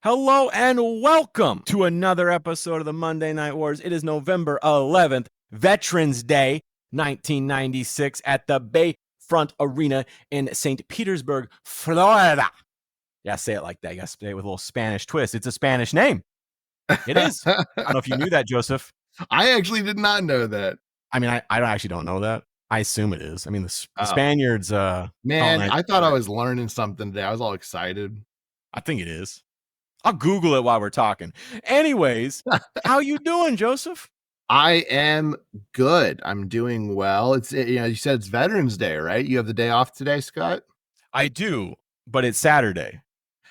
Hello and welcome to another episode of the Monday Night Wars. It is November 11th, Veterans Day, 1996, at the Bayfront Arena in St. Petersburg, Florida. Yeah, say it like that. You got to say it with a little Spanish twist. It's a Spanish name. It is. I don't know if you knew that, Joseph. I actually did not know that. I mean, I actually don't know that. I assume it is. I mean, the Spaniards. Man, I thought I was learning something today. I was all excited. I think it is. I'll Google it while we're talking. Anyways, how you doing, Joseph? I am good. I'm doing well. You said it's Veterans Day, right? You have the day off today, Scott? I do, but it's Saturday.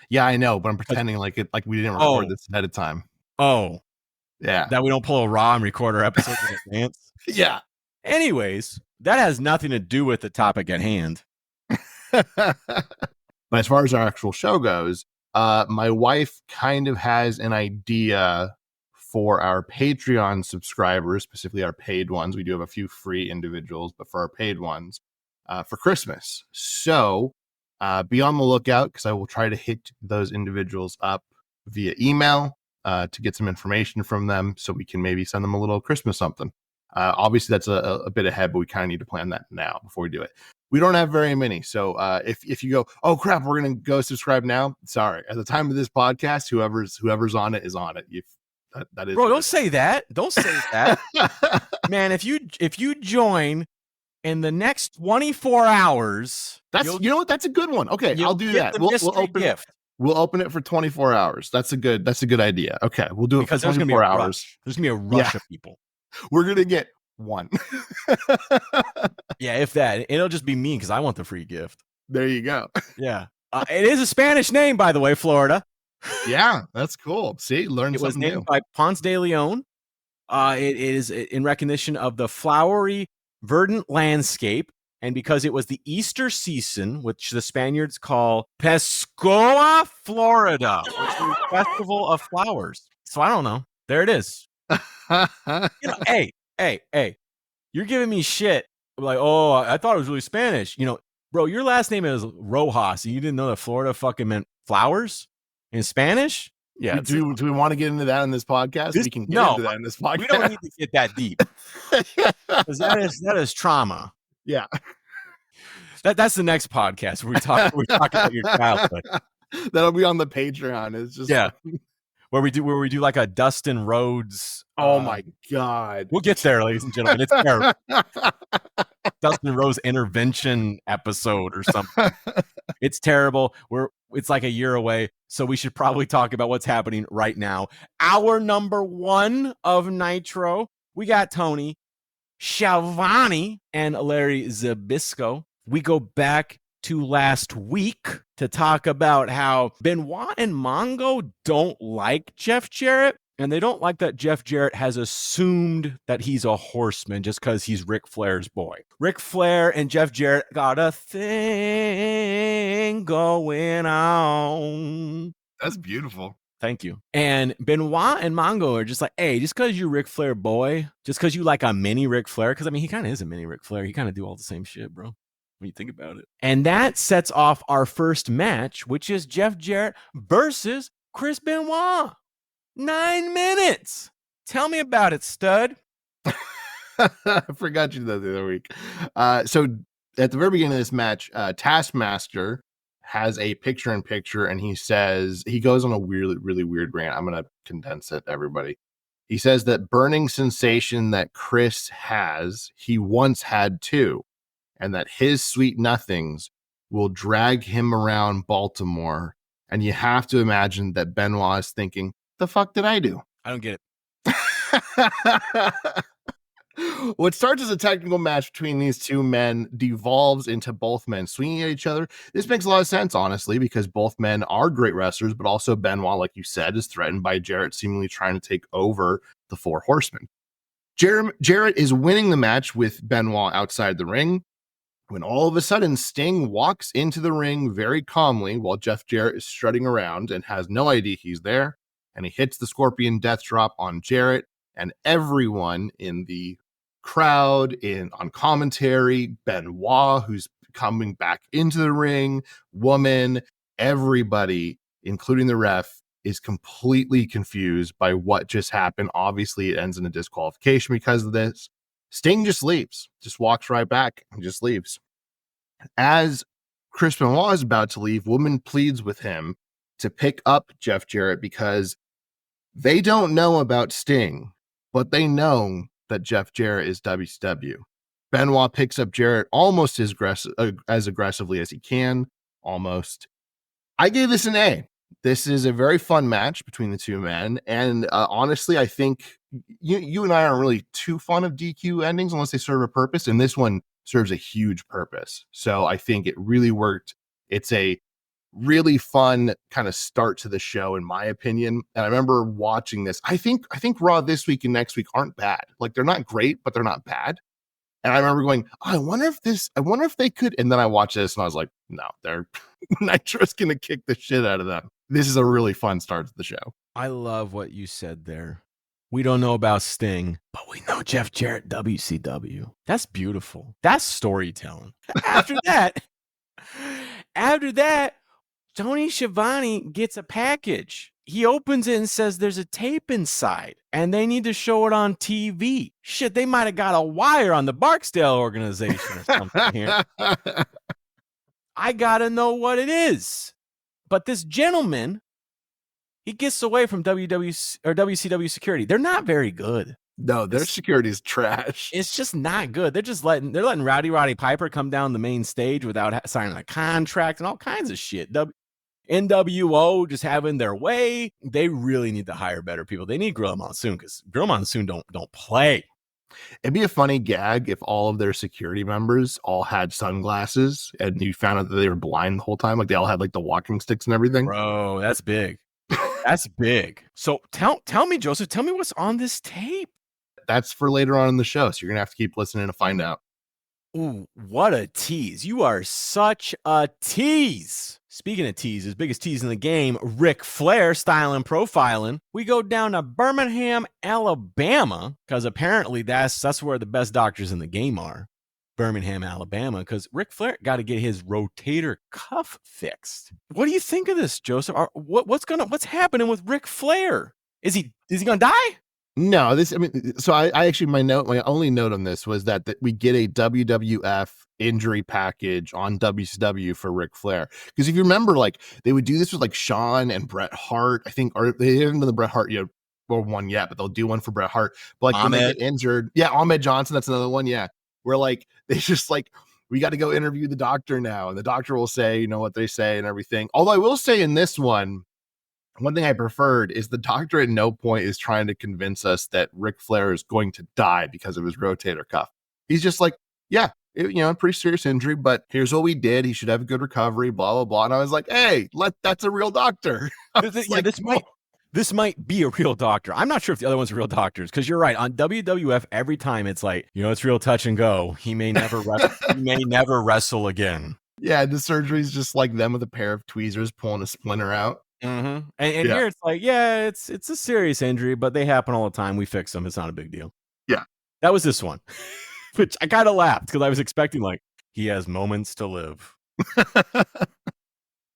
Yeah, I know, but I'm pretending like we didn't record this ahead of time. Oh. Yeah. That we don't pull a Raw and record our episodes in advance. Yeah. Anyways, that has nothing to do with the topic at hand. But as far as our actual show goes, my wife kind of has an idea for our Patreon subscribers, specifically our paid ones. We do have a few free individuals, but for our paid ones, for Christmas. So be on the lookout, because I will try to hit those individuals up via email to get some information from them, so we can maybe send them a little Christmas something. Obviously, that's a bit ahead, but we kind of need to plan that now before we do it. We don't have very many. So if you go, oh crap, we're going to go subscribe now. Sorry. At the time of this podcast, whoever's on it is on it. That is. Bro, don't say that. Don't say that. Man, if you join in the next 24 hours, you know what? That's a good one. Okay, I'll do that. We'll open it for 24 hours. That's a good idea. Okay, we'll do it for 24 hours. There's going to be a rush of people. We're going to get one. Yeah, if that. It'll just be me because I want the free gift. There you go. Yeah. It is a Spanish name, by the way, Florida. Yeah, that's cool. See, learn it something was named new. by Ponce de Leon. It is in recognition of the flowery, verdant landscape, and because it was the Easter season, which the Spaniards call Pescoa, Florida, which is the Festival of Flowers. So I don't know. There it is. Hey, you're giving me shit. Like, oh, I thought it was really Spanish. Bro, your last name is Rojas, and you didn't know that Florida fucking meant flowers in Spanish? Yeah. Do we want to get into that in this podcast? We can get into that in this podcast. We don't need to get that deep. Because that is trauma. Yeah. That's the next podcast where we talk about your childhood. That'll be on the Patreon. It's just where we do like a Dustin Rhodes. Oh my God. We'll get there, ladies and gentlemen. It's terrible. Dustin Rhodes intervention episode or something. It's terrible. It's like a year away, so we should probably talk about what's happening right now. Hour number 1 of Nitro. We got Tony Schiavone and Larry Zbyszko. We go back to last week to talk about how Benoit and Mongo don't like Jeff Jarrett, and they don't like that Jeff Jarrett has assumed that he's a horseman just because he's Ric Flair's boy. Ric Flair and Jeff Jarrett got a thing going on. That's beautiful. Thank you. And Benoit and Mongo are just like, hey, just because you're Ric Flair boy, just because you like a mini Ric Flair, because I mean, he kind of is a mini Ric Flair. He kind of do all the same shit, bro, when you think about it. And that sets off our first match, which is Jeff Jarrett versus Chris Benoit. 9 minutes. Tell me about it, stud. I forgot you that the other week. So at the very beginning of this match, Taskmaster has a picture-in-picture, and he goes on a really weird rant. I'm going to condense it, everybody. He says that burning sensation that Chris has, he once had too, and that his sweet nothings will drag him around Baltimore. And you have to imagine that Benoit is thinking, the fuck did I do? I don't get it. What starts as a technical match between these two men devolves into both men swinging at each other. This makes a lot of sense, honestly, because both men are great wrestlers, but also Benoit, like you said, is threatened by Jarrett seemingly trying to take over the Four Horsemen. Jarrett is winning the match with Benoit outside the ring, when all of a sudden Sting walks into the ring very calmly while Jeff Jarrett is strutting around and has no idea he's there, and he hits the Scorpion Death Drop on Jarrett, and everyone in the crowd, on commentary, Benoit, who's coming back into the ring, woman, everybody, including the ref, is completely confused by what just happened. Obviously, it ends in a disqualification because of this. Sting just leaves, just walks right back and just leaves. As Chris Benoit is about to leave, woman pleads with him to pick up Jeff Jarrett because they don't know about Sting, but they know that Jeff Jarrett is WCW. Benoit picks up Jarrett almost as aggressively as he can, almost. I gave this an A. This is a very fun match between the two men, and honestly, I think you and I aren't really too fond of DQ endings unless they serve a purpose, and this one serves a huge purpose. So I think it really worked. It's a really fun kind of start to the show, in my opinion. And I remember watching this. I think Raw this week and next week aren't bad. Like, they're not great, but they're not bad. And I remember going, oh, I wonder if they could. And then I watched this and I was like, no, they're Nitro's going to kick the shit out of them. This is a really fun start to the show. I love what you said there. We don't know about Sting, but we know Jeff Jarrett, WCW. That's beautiful. That's storytelling. After that, Tony Schiavone gets a package. He opens it and says there's a tape inside and they need to show it on TV. Shit, they might have got a wire on the Barksdale organization or something here. I got to know what it is. But this gentleman, he gets away from WCW security. They're not very good. No, their security is trash. It's just not good. They're letting Roddy Piper come down the main stage without signing a contract and all kinds of shit. NWO just having their way. They really need to hire better people. They need Gorilla Monsoon because Gorilla Monsoon don't play. It'd be a funny gag if all of their security members all had sunglasses and you found out that they were blind the whole time. Like, they all had like the walking sticks and everything. Bro, that's big. That's big. So tell me, Joseph, tell me what's on this tape. That's for later on in the show. So you're going to have to keep listening to find out. Ooh, what a tease. You are such a tease. Speaking of teases, biggest tease in the game, Ric Flair styling, profiling. We go down to Birmingham, Alabama, because apparently that's where the best doctors in the game are. Birmingham, Alabama, because Ric Flair got to get his rotator cuff fixed. What do you think of this, Joseph? What's happening with Ric Flair? Is he gonna die? No, so I actually, my only note on this was that we get a WWF injury package on WCW for Ric Flair. Because if you remember, like, they would do this with like Shawn and Bret Hart, I think, or they haven't done the Bret Hart, one yet, but they'll do one for Bret Hart. But like, when they get injured, Ahmed Johnson, that's another one, where like they just like, we got to go interview the doctor now, and the doctor will say, what they say and everything. Although I will say in this one thing I preferred is the doctor at no point is trying to convince us that Ric Flair is going to die because of his rotator cuff. He's just like, a pretty serious injury, but here's what we did. He should have a good recovery, blah, blah, blah. And I was like, hey, that's a real doctor. This might be a real doctor. I'm not sure if the other one's real doctors, because you're right. On WWF, every time it's like, it's real touch and go. He may never wrestle again. Yeah, the surgery's just like them with a pair of tweezers pulling a splinter out. Mm-hmm. And here it's like, it's a serious injury, but they happen all the time. We fix them. It's not a big deal. Yeah. That was this one, which I kind of laughed because I was expecting like, he has moments to live.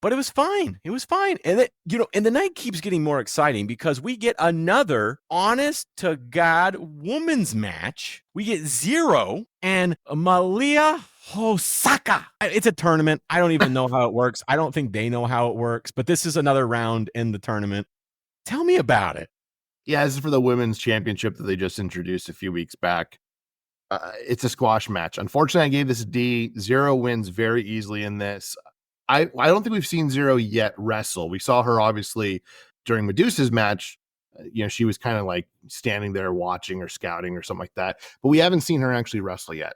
But it was fine. It was fine. And and the night keeps getting more exciting because we get another honest to God women's match. We get Zero and Malia Hosaka. It's a tournament. I don't even know how it works. I don't think they know how it works, but this is another round in the tournament. Tell me about it. Yeah, this is for the women's championship that they just introduced a few weeks back. It's a squash match. Unfortunately, I gave this a D. Zero wins very easily in this. I don't think we've seen Zero yet wrestle. We saw her obviously during Medusa's match. She was kind of like standing there watching or scouting or something like that, but we haven't seen her actually wrestle yet.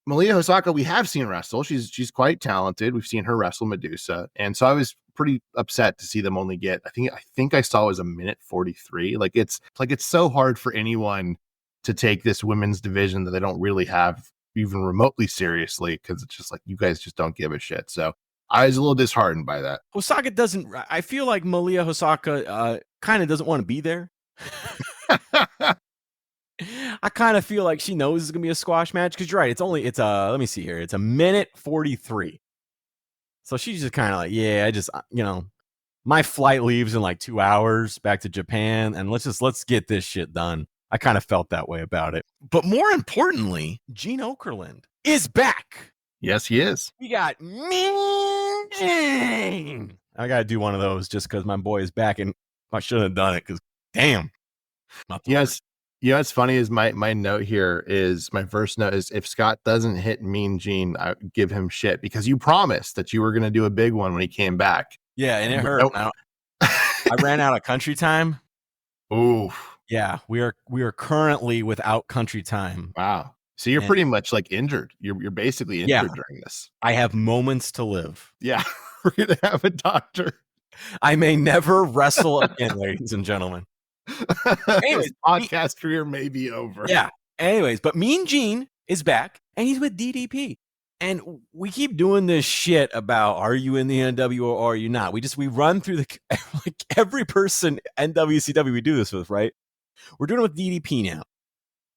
Malia Hosaka, we have seen wrestle. She's quite talented. We've seen her wrestle Medusa. And so I was pretty upset to see them only get, I think I saw it was a minute 43. It's so hard for anyone to take this women's division that they don't really have even remotely seriously, because it's just like, you guys just don't give a shit. So I was a little disheartened by that. Hosaka I feel like Malia Hosaka kind of doesn't want to be there. I kind of feel like she knows it's going to be a squash match, because you're right. Let me see here. It's a minute 43. So she's just kind of like, I just, my flight leaves in like 2 hours back to Japan, and let's get this shit done. I kind of felt that way about it. But more importantly, Gene Okerlund is back. Yes, he is. We got Mean Gene. I got to do one of those just because my boy is back, and I shouldn't have done it because, damn. Yes. You know what's funny is my note here is my first note is if Scott doesn't hit Mean Gene, I give him shit because you promised that you were going to do a big one when he came back. Yeah, and it hurt. I ran out of country time. Ooh. Yeah, we are currently without country time. Wow. So you're pretty much like injured. You're basically injured during this. I have moments to live. Yeah. We're going to have a doctor. I may never wrestle again, ladies and gentlemen. Anyways, podcast career may be over. Yeah. Anyways, but Mean Gene is back and he's with DDP. And we keep doing this shit about are you in the NW or are you not? We run through like every person in WCW we do this with, right? We're doing it with DDP now.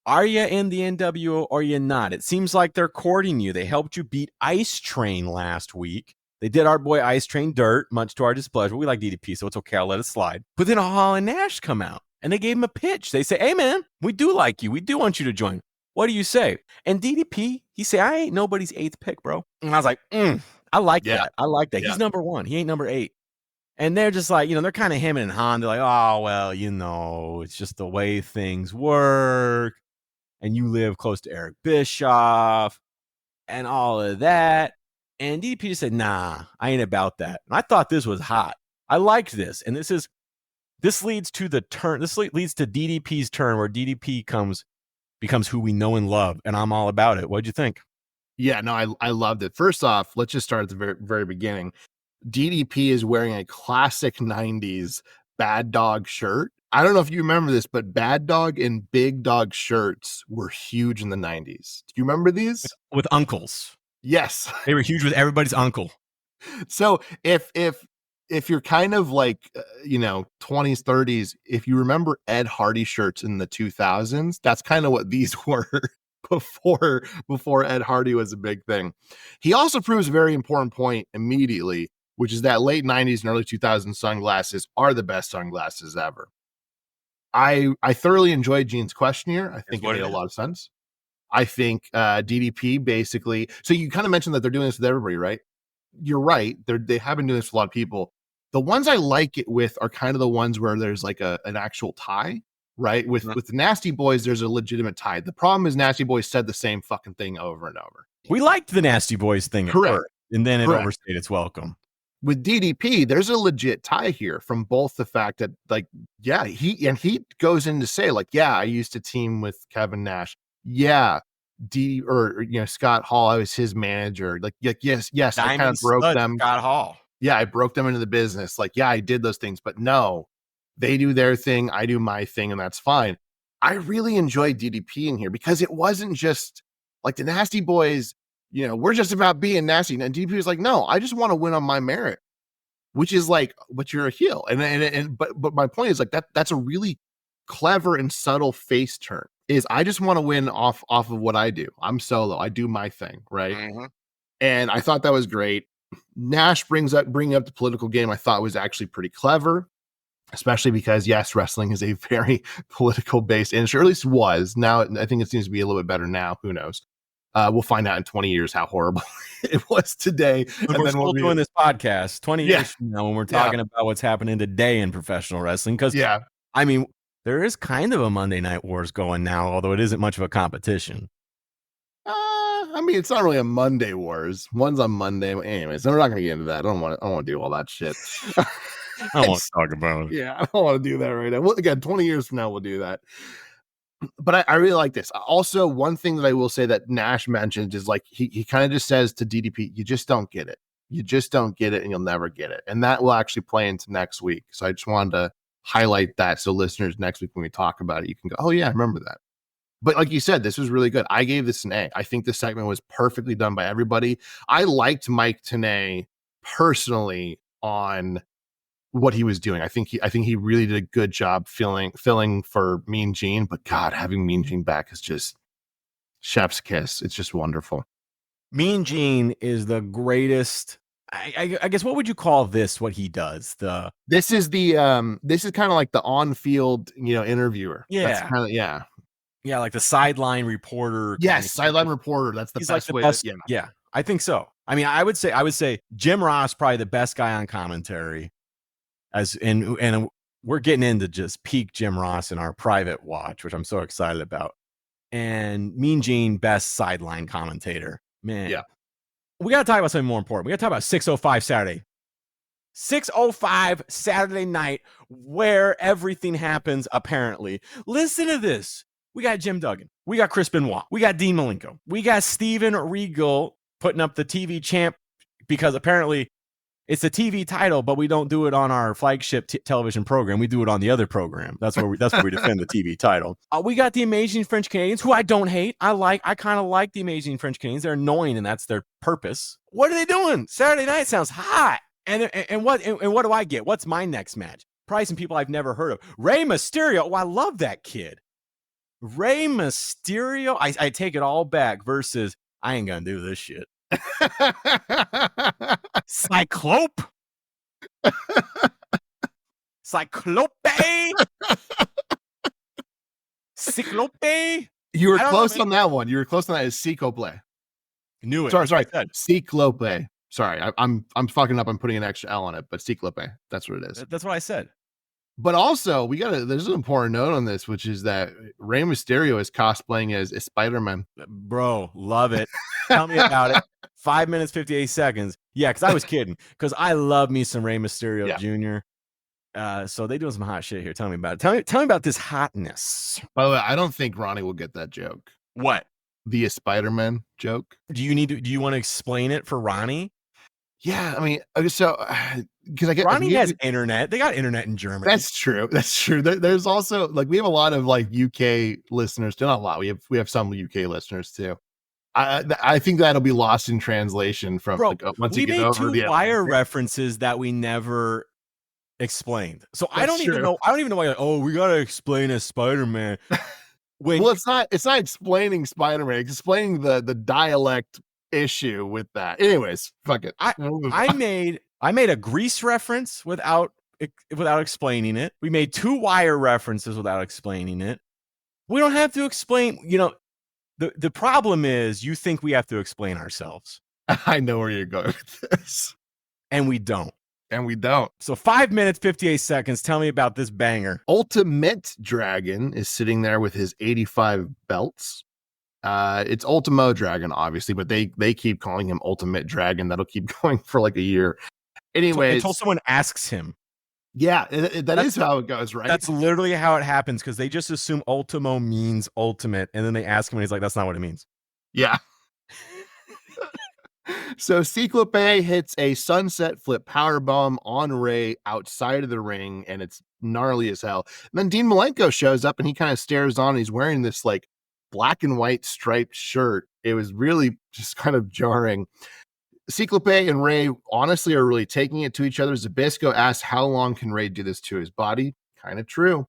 Are you in the NW or are you not? It seems like they're courting you. They helped you beat Ice Train last week. They did our boy Ice Train dirt, much to our displeasure. We like DDP, so it's okay. I'll let it slide. But then Hall and Nash come out, and they gave him a pitch. They say, hey, man, we do like you. We do want you to join. What do you say? And DDP, he say, I ain't nobody's 8th pick, bro. And I was like, I like that. I like that. Yeah. He's number 1. He ain't number 8. And they're just like, they're kind of hemming and hawing. They're like, oh, well, it's just the way things work. And you live close to Eric Bischoff and all of that. And DDP just said, nah, I ain't about that. And I thought this was hot. I liked this. And this leads to the turn. This leads to DDP's turn where DDP becomes who we know and love. And I'm all about it. What'd you think? Yeah, no, I loved it. First off, let's just start at the very, very beginning. DDP is wearing a classic 90s Bad Dog shirt. I don't know if you remember this, but Bad Dog and Big Dog shirts were huge in the 90s. Do you remember these? With uncles. Yes. They were huge with everybody's uncle. So if you're kind of like, 20s, 30s, if you remember Ed Hardy shirts in the 2000s, that's kind of what these were before Ed Hardy was a big thing. He also proves a very important point immediately, which is that late 90s and early 2000s sunglasses are the best sunglasses ever. I thoroughly enjoyed Gene's question here. I think it made a lot of sense. I think DDP basically, so you kind of mentioned that they're doing this with everybody, right? You're right. They have been doing this with a lot of people. The ones I like it with are kind of the ones where there's like an actual tie, right? With the Nasty Boys, there's a legitimate tie. The problem is Nasty Boys said the same fucking thing over and over. We liked the Nasty Boys thing at first, and then it overstayed its welcome. With DDP, there's a legit tie here from both the fact that, like, yeah, he goes in to say, like, yeah, I used to team with Kevin Nash. Yeah, Scott Hall, I was his manager. Like, yes, I kind of broke them. Scott Hall. Yeah, I broke them into the business. Like, yeah, I did those things, but no, they do their thing, I do my thing, and that's fine. I really enjoyed DDP in here because it wasn't just like the Nasty Boys. We're just about being nasty. And DDP was like, no, I just want to win on my merit, which is like, but you're a heel. But my point is like that's a really clever and subtle face turn is I just want to win off of what I do. I'm solo. I do my thing. Right. Mm-hmm. And I thought that was great. Nash bringing up the political game I thought was actually pretty clever, especially because yes, wrestling is a very political based industry, or at least was. Now I think it seems to be a little bit better now. Who knows? We'll find out in 20 years how horrible it was today. And we're still doing this podcast 20 years from now when we're talking about what's happening today in professional wrestling. Because, I mean, there is kind of a Monday Night Wars going now, although it isn't much of a competition. I mean, it's not really a Monday Wars. One's on Monday. Anyways, we're not going to get into that. I don't want to do all that shit. I don't want to talk about it. Yeah, I don't want to do that right now. Well, again, 20 years from now, we'll do that. But I really like this. Also, one thing that I will say that Nash mentioned is like he kind of just says to DDP, you just don't get it. You just don't get it and you'll never get it. And that will actually play into next week. So I just wanted to highlight that so listeners next week when we talk about it, you can go, oh yeah, I remember that. But like you said, this was really good. I gave this an A. I think this segment was perfectly done by everybody. I liked Mike Tenay personally on what he was doing. I think he really did a good job filling for Mean Gene, but God, having Mean Gene back is just chef's kiss. It's just wonderful. Mean Gene is the greatest. I guess what would you call this? What he does? This is kind of like the on-field, interviewer. That's Yeah. kind of, yeah. Yeah, like the sideline reporter. Yes, sideline reporter. That's the He's like best the way. best. Yeah. Yeah, I think so. I mean, I would say Jim Ross probably the best guy on commentary. And we're getting into just peak Jim Ross in our private watch, which I'm so excited about. And Mean Gene, best sideline commentator. Man, Yeah. we got to talk about something more important. We got to talk about 6:05 Saturday. 6:05 Saturday night, where everything happens, apparently. Listen to this. We got Jim Duggan. We got Chris Benoit. We got Dean Malenko. We got Steven Regal putting up the TV champ because apparently it's a TV title, but we don't do it on our flagship television program. We do it on the other program. That's where we defend the TV title. We got the Amazing French Canadians, who I don't hate. I kind of like the Amazing French Canadians. They're annoying, and that's their purpose. What are they doing? Saturday night sounds hot. And what do I get? What's my next match? Probably some people I've never heard of. Rey Mysterio. Oh, I love that kid. Rey Mysterio. I take it all back versus I ain't gonna do this shit. Cyclope. Cyclope. You were close on that one. You were close on that. Is Cyclope. Knew it. Sorry. Cyclope. Sorry, I'm fucking up. I'm putting an extra L on it, but Cyclope. That's what it is. That's what I said. But also, there's an important note on this, which is that Rey Mysterio is cosplaying as Spider-Man. Bro, love it. Tell me about it. 5 minutes, 58 seconds. Yeah, because I was kidding. Because I love me some Rey Mysterio Jr. So they doing some hot shit here. Tell me about it. Tell me about this hotness. By the way, I don't think Ronnie will get that joke. What? The Spider-Man joke. Do you want to explain it for Ronnie? Yeah, I mean, so because I get Ronnie has internet. They got internet in Germany. That's true. There's also we have a lot of UK listeners. Not a lot. We have some UK listeners too. I think that'll be lost in translation from once you get over the wire references that we never explained. So I don't even know why. Oh, we gotta explain as Spider-Man. Well, it's not explaining Spider-Man. It's explaining the dialect issue with that. Anyways, fuck it. I made a Grease reference without explaining it. We made 2 wire references without explaining it. We don't have to explain. The problem is you think we have to explain ourselves. I know where you're going with this, and we don't. So 5 minutes, 58 seconds. Tell me about this banger. Ultimate Dragon is sitting there with his 85 belts. It's Ultimo Dragon, obviously, but they keep calling him Ultimate Dragon. That'll keep going for like a year. Anyways, until someone asks him. Yeah, that's how it goes, right? That's literally how it happens because they just assume Ultimo means ultimate, and then they ask him, and he's like, "That's not what it means." Yeah. So Cyclope hits a sunset flip powerbomb on Rey outside of the ring, and it's gnarly as hell. And then Dean Malenko shows up, and he kind of stares on. He's wearing this black and white striped shirt. It was really just kind of jarring. Cyclope and Rey honestly are really taking it to each other. Zbyszko asks, how long can Rey do this to his body? Kind of true.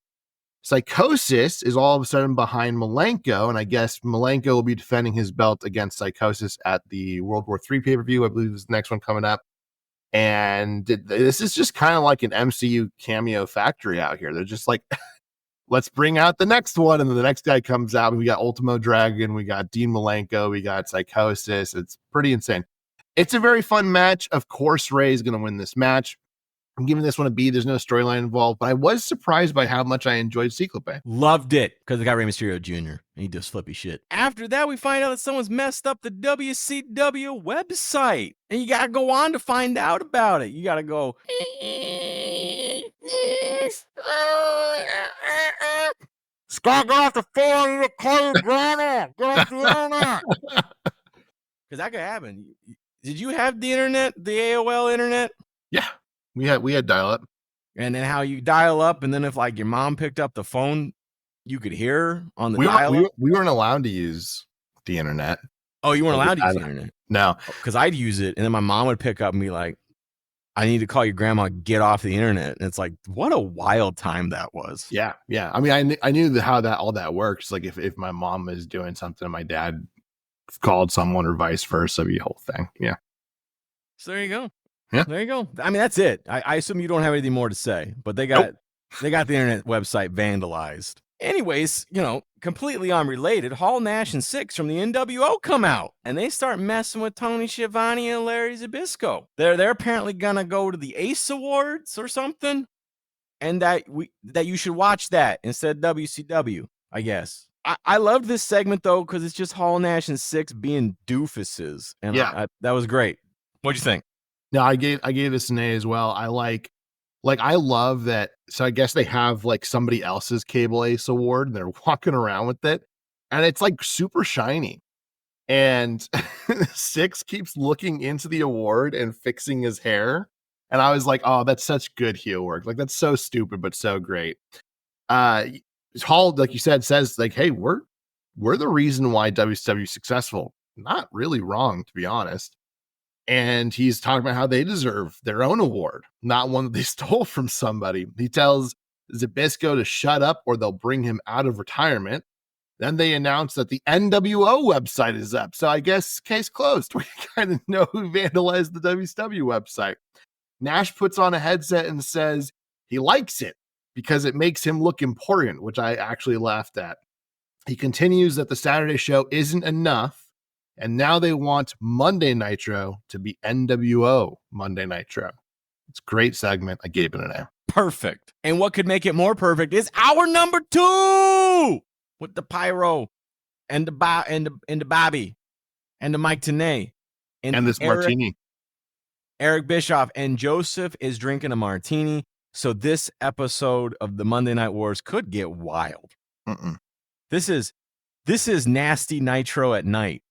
Psychosis is all of a sudden behind Malenko, and I guess Malenko will be defending his belt against Psychosis at the World War III pay-per-view. I believe is the next one coming up. And this is just kind of like an MCU cameo factory out here. They're just like, let's bring out the next one. And then the next guy comes out, and we got Ultimo Dragon, we got Dean Malenko, we got Psychosis. It's pretty insane. It's a very fun match. Of course, Rey is going to win this match. I'm giving this one a B. There's no storyline involved, but I was surprised by how much I enjoyed Cyclope. Loved it because it got Rey Mysterio Jr. and he does flippy shit. After that, we find out that someone's messed up the WCW website, and you got to go on to find out about it. You got to go. Scott, go off the phone. You call your grandma. Go off the internet. Because that could happen. Did you have the internet, the AOL internet? Yeah. We had dial up. And then how you dial up, and then if your mom picked up the phone, you could hear her on the dial up. We weren't allowed to use the internet. Oh, you weren't allowed to use the internet? No. Because I'd use it, and then my mom would pick up and be like, I need to call your grandma, get off the internet. And it's like, what a wild time that was. Yeah. I mean, I knew how all that works. Like if my mom was doing something, my dad called someone or vice versa, the whole thing. Yeah. So there you go. Yeah. There you go. I mean, that's it. I assume you don't have anything more to say, but they got the internet website vandalized. Anyways, completely unrelated, Hall, Nash, and Six from the NWO come out, and they start messing with Tony Schiavone and Larry Zbyszko. They're apparently gonna go to the Ace Awards or something, and that you should watch that instead of WCW, I guess. I loved this segment though because it's just Hall, Nash, and Six being doofuses, and that was great. What'd you think? No, I gave this an A as well. I I love that. So I guess they have like somebody else's Cable Ace Award and they're walking around with it, and it's like super shiny. And Six keeps looking into the award and fixing his hair. And I was like, oh, that's such good heel work. Like, that's so stupid, but so great. Hall, like you said, says like, hey, we're the reason why WCW is successful. Not really wrong, to be honest. And he's talking about how they deserve their own award, not one that they stole from somebody. He tells Zbyszko to shut up or they'll bring him out of retirement. Then they announce that the NWO website is up. So I guess case closed. We kind of know who vandalized the WCW website. Nash puts on a headset and says he likes it because it makes him look important, which I actually laughed at. He continues that the Saturday show isn't enough. And now they want Monday Nitro to be NWO Monday Nitro. It's a great segment. I gave it an A. Perfect. And what could make it more perfect is our number 2 with the pyro and the Bobby and the Mike Tenay and this martini. Eric Bischoff and Joseph is drinking a martini. So this episode of the Monday Night Wars could get wild. This is nasty Nitro at night.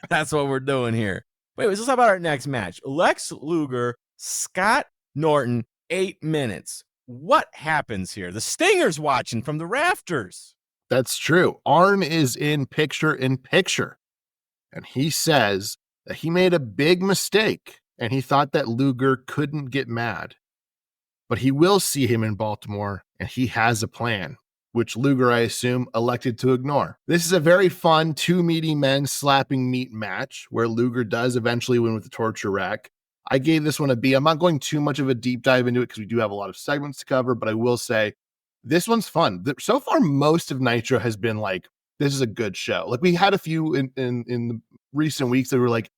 That's what we're doing here. Wait, let's talk about our next match. Lex Luger, Scott Norton, 8 minutes. What happens here? The Stinger's watching from the rafters. That's true. Arn is in picture, and he says that he made a big mistake and he thought that Luger couldn't get mad, but he will see him in Baltimore and he has a plan, which Luger, I assume, elected to ignore. This is a very fun 2 meaty men slapping meat match where Luger does eventually win with the torture rack. I gave this one a B. I'm not going too much of a deep dive into it because we do have a lot of segments to cover, but I will say this one's fun. So far, most of Nitro has been like, this is a good show. Like we had a few in the recent weeks that were like,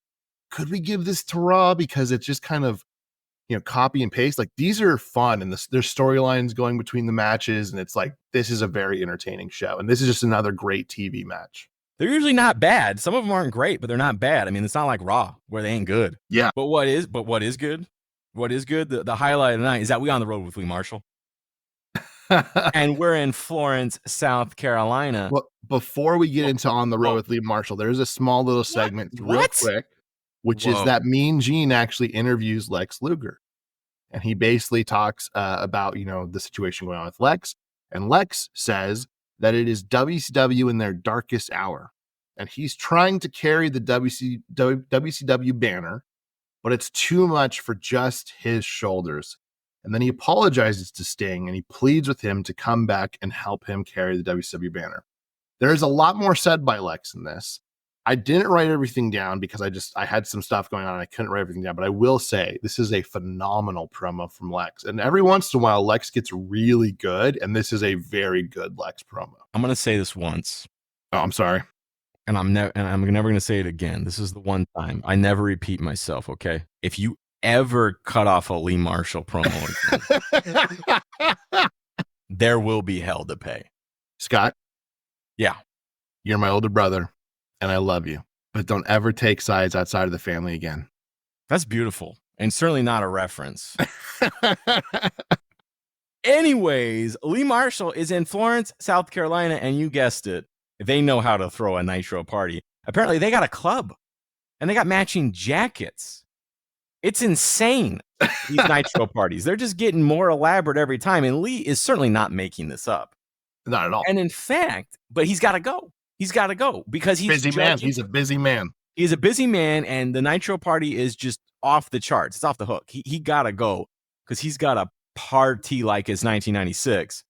could we give this to Raw because it's just kind of, copy and paste. Like these are fun and there's storylines going between the matches. And it's like, this is a very entertaining show. And this is just another great TV match. They're usually not bad. Some of them aren't great, but they're not bad. I mean, it's not like Raw where they ain't good. Yeah. But what is good? The highlight of the night is that we on the road with Lee Marshall. And we're in Florence, South Carolina. Well, before we get into On the Road with Lee Marshall, there's a small little segment real quick, which is that Mean Gene actually interviews Lex Luger. And he basically talks about, the situation going on with Lex. And Lex says that it is WCW in their darkest hour. And he's trying to carry the WCW banner, but it's too much for just his shoulders. And then he apologizes to Sting and he pleads with him to come back and help him carry the WCW banner. There's a lot more said by Lex in this. I didn't write everything down because I had some stuff going on and I couldn't write everything down, but I will say this is a phenomenal promo from Lex. And every once in a while, Lex gets really good, and this is a very good Lex promo. I'm going to say this once. Oh, I'm sorry. And I'm never going to say it again. This is the one time. I never repeat myself, okay? If you ever cut off a Lee Marshall promo again, there will be hell to pay. Scott? Yeah. You're my older brother. And I love you, but don't ever take sides outside of the family again. That's beautiful. And certainly not a reference. Anyways, Lee Marshall is in Florence, South Carolina. And you guessed it. They know how to throw a Nitro party. Apparently they got a club and they got matching jackets. It's insane. These Nitro parties. They're just getting more elaborate every time. And Lee is certainly not making this up. Not at all. And in fact, but he's got to go. He's got to go because he's busy man. He's a busy man. He's a busy man, and the Nitro party is just off the charts. It's off the hook. He got to go because he's got a party like it's 1996.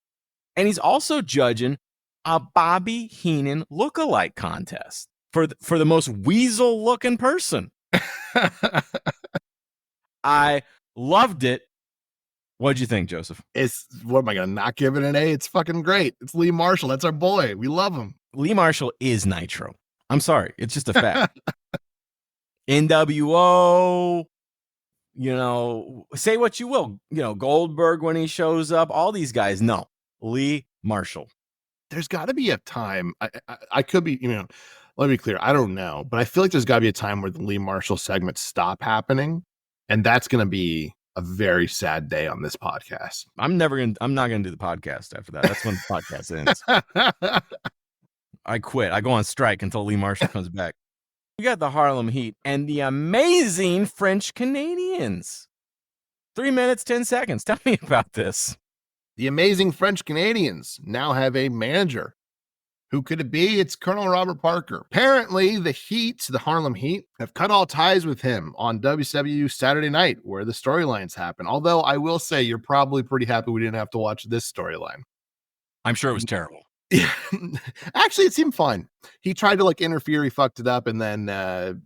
And he's also judging a Bobby Heenan lookalike contest for the most weasel-looking person. I loved it. What'd you think, Joseph? What am I going to not give it an A? It's fucking great. It's Lee Marshall. That's our boy. We love him. Lee Marshall is Nitro. I'm sorry. It's just a fact. NWO, say what you will. Goldberg when he shows up, all these guys. No, Lee Marshall. There's got to be a time. I could be, let me be clear. I don't know, but I feel like there's got to be a time where the Lee Marshall segments stop happening. And that's going to be a very sad day on this podcast. I'm not going to do the podcast after that. That's when the podcast ends. I quit. I go on strike until Lee Marshall comes back. We got the Harlem Heat and the amazing French Canadians. 3 minutes, 10 seconds. Tell me about this. The amazing French Canadians now have a manager. Who could it be? It's Colonel Robert Parker. Apparently, the Harlem Heat, have cut all ties with him on WCW Saturday Night, where the storylines happen. Although I will say, you're probably pretty happy we didn't have to watch this storyline. I'm sure it was terrible. Yeah, actually, it seemed fine. He tried to interfere. He fucked it up, and then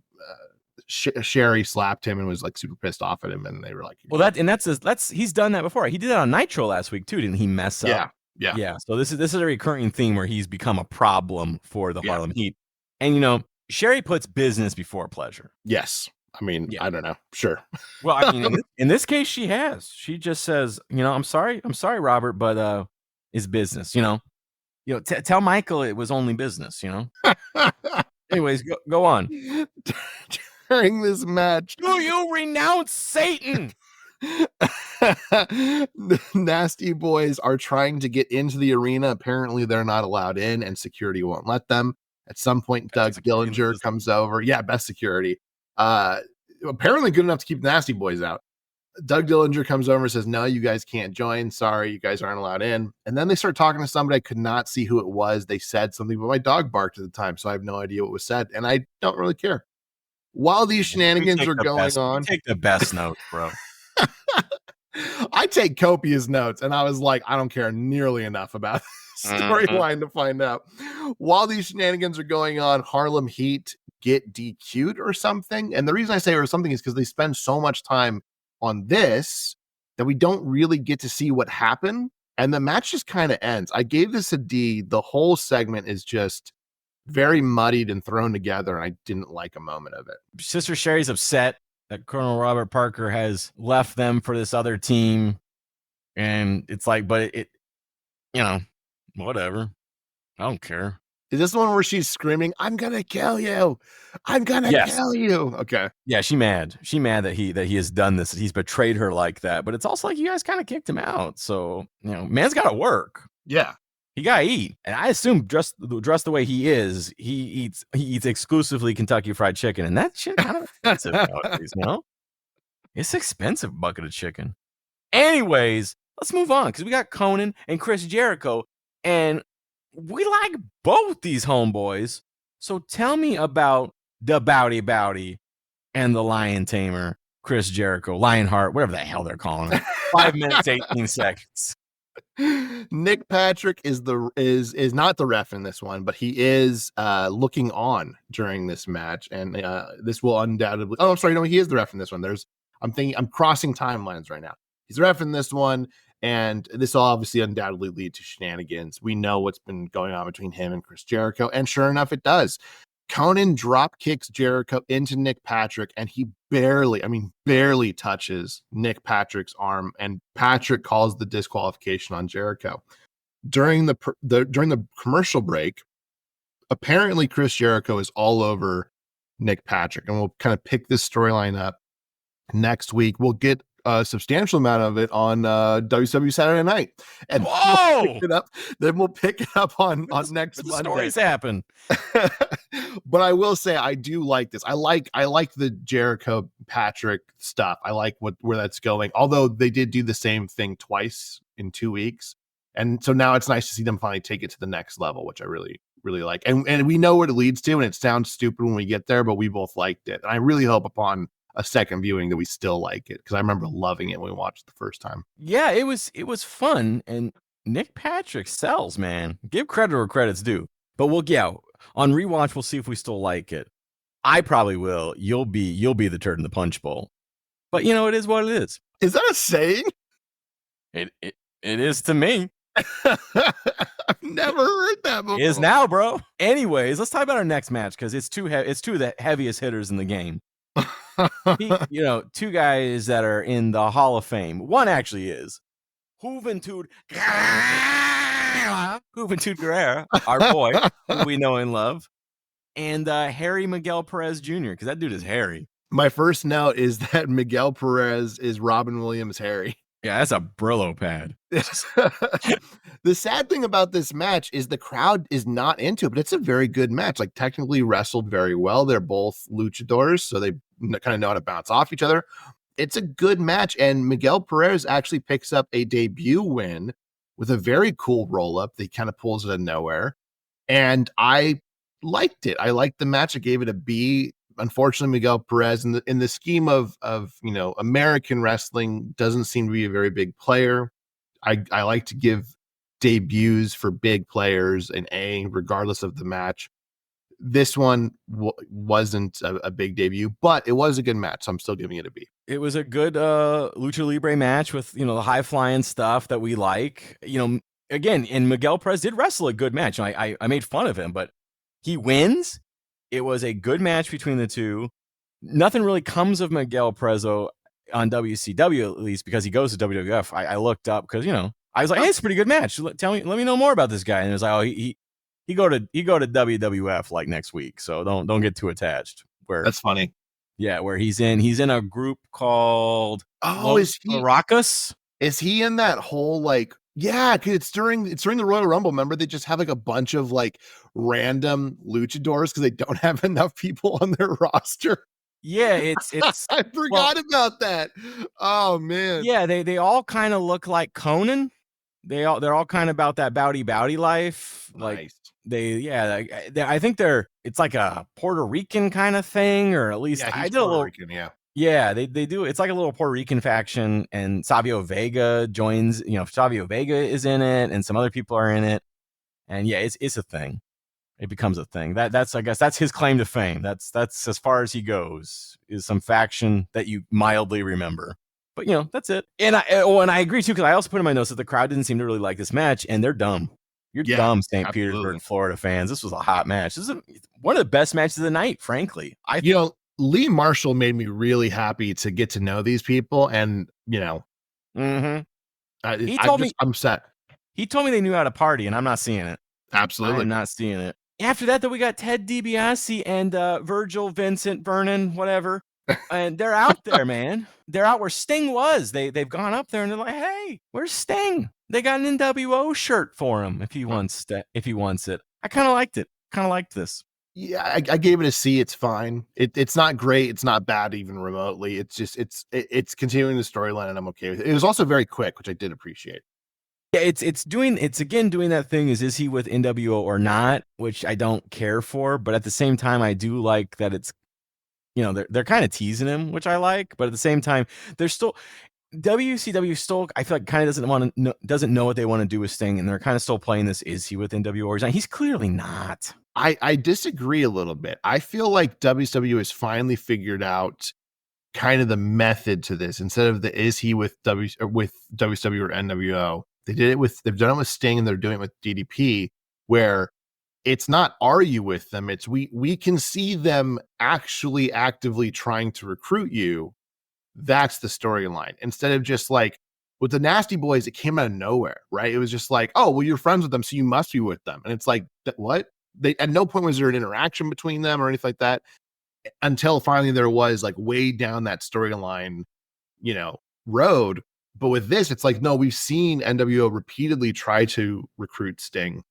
Sherry slapped him and was super pissed off at him. And they were like, "Well, he's done that before. He did that on Nitro last week too, didn't he? Mess up." Yeah. So this is a recurring theme where he's become a problem for the Harlem Heat, and Sherry puts business before pleasure. Yes, I mean, I don't know. Sure. Well, I mean, in this case, she has. She just says, I'm sorry, Robert, but it's business. Tell Michael it was only business, Anyways, go on. During this match. Do you renounce Satan? The Nasty Boys are trying to get into the arena. Apparently, they're not allowed in, and security won't let them. At some point, Doug Dillinger comes over. Yeah, best security. Apparently good enough to keep the Nasty Boys out. Doug Dillinger comes over and says, no, you guys can't join. Sorry, you guys aren't allowed in. And then they start talking to somebody. I could not see who it was. They said something, but my dog barked at the time, so I have no idea what was said. And I don't really care. While these shenanigans are going on. Take the best notes, bro. I take copious notes, and I was like, I don't care nearly enough about the storyline to find out. While these shenanigans are going on, Harlem Heat get DQ'd or something. And the reason I say or something is because they spend so much time on this that we don't really get to see what happened, and the match just kind of ends. I gave this a D. The whole segment is just very muddied and thrown together, and I didn't like a moment of it. Sister Sherry's upset that Colonel Robert Parker has left them for this other team, and it's like, but it whatever. I don't care. Is this the one where she's screaming, I'm going to kill you. I'm going to kill you. Okay. Yeah, she's mad. She's mad that he has done this. He's betrayed her like that. But it's also like you guys kind of kicked him out. So, man's got to work. Yeah. He got to eat. And I assume dressed the way he is, he eats exclusively Kentucky Fried Chicken. And that shit kind of expensive nowadays, It's expensive bucket of chicken. Anyways, let's move on because we got Conan and Chris Jericho. And we like both these homeboys. So tell me about the Bowdy and the Lion Tamer, Chris Jericho, Lionheart, whatever the hell they're calling it. 5 minutes, 18 seconds. Nick Patrick is not the ref in this one, but he is looking on during this match. And this will undoubtedly, oh, I'm sorry, no, he is the ref in this one. I'm crossing timelines right now. He's the ref in this one. And this will obviously undoubtedly lead to shenanigans. We know what's been going on between him and Chris Jericho. And sure enough, it does. Conan drop kicks Jericho into Nick Patrick, and he barely touches Nick Patrick's arm. And Patrick calls the disqualification on Jericho. During the commercial break, apparently Chris Jericho is all over Nick Patrick. And we'll kind of pick this storyline up next week. We'll get a substantial amount of it on WCW Saturday Night, and we'll pick it up on next Monday. Stories happen. But I will say I do like this. I like the Jericho Patrick stuff. I like where that's going. Although they did do the same thing twice in 2 weeks, and so now it's nice to see them finally take it to the next level, which I really like. And we know what it leads to, and it sounds stupid when we get there, but we both liked it. And I really hope upon a second viewing that we still like it, because I remember loving it when we watched it the first time. Yeah, it was fun, and Nick Patrick sells, man. Give credit where credit's due. But on rewatch, we'll see if we still like it. I probably will. You'll be the turd in the punch bowl. But you know, it is what it is. Is that a saying? It is to me. I've never heard that before. Is now, bro. Anyways, let's talk about our next match because it's two of the heaviest hitters in the game. Two guys that are in the Hall of Fame. One actually is Juventud Guerrera, our boy, who we know and love, and Harry Miguel Perez Jr., because that dude is hairy. My first note is that Miguel Perez is Robin Williams' Harry. Yeah, that's a Brillo pad. The sad thing about this match is the crowd is not into it, but it's a very good match. Like, technically wrestled very well. They're both luchadors, so they kind of know how to bounce off each other. It's a good match, and Miguel Perez actually picks up a debut win with a very cool roll-up. They kind of pulls it out of nowhere, and I liked it. I liked the match. I gave it a B. Unfortunately, Miguel Perez, in the scheme of American wrestling, doesn't seem to be a very big player. I like to give debuts for big players an A, regardless of the match. This one wasn't a big debut, but it was a good match, so I'm still giving it a B. It was a good lucha libre match with the high flying stuff that we like. Again, and Miguel Perez did wrestle a good match. I made fun of him, but he wins. It was a good match between the two. Nothing really comes of Miguel Perez on WCW, at least, because he goes to WWF. I looked up because I was like, hey, it's a pretty good match. Let me know more about this guy. And it was like, oh, he go to WWF like next week. So don't get too attached. That's funny. Yeah, where he's in a group called is he Caracas? Is he in that whole like? Yeah, because it's during the Royal Rumble. Remember, they just have like a bunch of like random luchadors because they don't have enough people on their roster. Yeah, it's I forgot about that. Oh man. Yeah, they all kind of look like Conan. They're all kind of about that bowdy life. Nice. Like I think it's like a Puerto Rican kind of thing, or at least I did a little Rican, yeah. Yeah, they do. It's like a little Puerto Rican faction, and Savio Vega joins. Savio Vega is in it, and some other people are in it. And yeah, it's a thing. It becomes a thing. I guess that's his claim to fame. That's as far as he goes. Is some faction that you mildly remember. But that's it. And I agree too, because I also put in my notes that the crowd didn't seem to really like this match, and they're dumb. You're dumb, St. Petersburg, Florida fans. This was a hot match. This is one of the best matches of the night, frankly. Lee Marshall made me really happy to get to know these people, and I'm set. He told me they knew how to party, and I'm not seeing it. Absolutely, I'm not seeing it. After that, though, we got Ted DiBiase and Virgil, Vincent, Vernon, whatever, and they're out there, man. They're out where Sting was. They've gone up there, and they're like, "Hey, where's Sting?" They got an NWO shirt for him if he wants it. I kind of liked it. Kind of liked this. Yeah, I gave it a C. It's fine. It's not great. It's not bad even remotely. It's just it's continuing the storyline, and I'm okay with it. It was also very quick, which I did appreciate. Yeah, it's doing that thing. Is he with NWO or not? Which I don't care for, but at the same time, I do like that it's they're kind of teasing him, which I like. But at the same time, they're still WCW still, I feel like, kind of doesn't know what they want to do with Sting, and they're kind of still playing this. Is he with NWO or is not? He's clearly not. I disagree a little bit. I feel like WCW has finally figured out kind of the method to this. Instead of the is he with WCW or NWO, they've done it with Sting, and they're doing it with DDP, where it's not are you with them, it's we can see them actually actively trying to recruit you. That's the storyline. Instead of just like with the Nasty Boys, it came out of nowhere, right? It was just like, oh, well, you're friends with them, so you must be with them. And it's like, what? They at no point was there an interaction between them or anything like that, until finally there was, like, way down that storyline, road. But with this, it's like, no, we've seen NWO repeatedly try to recruit Sting.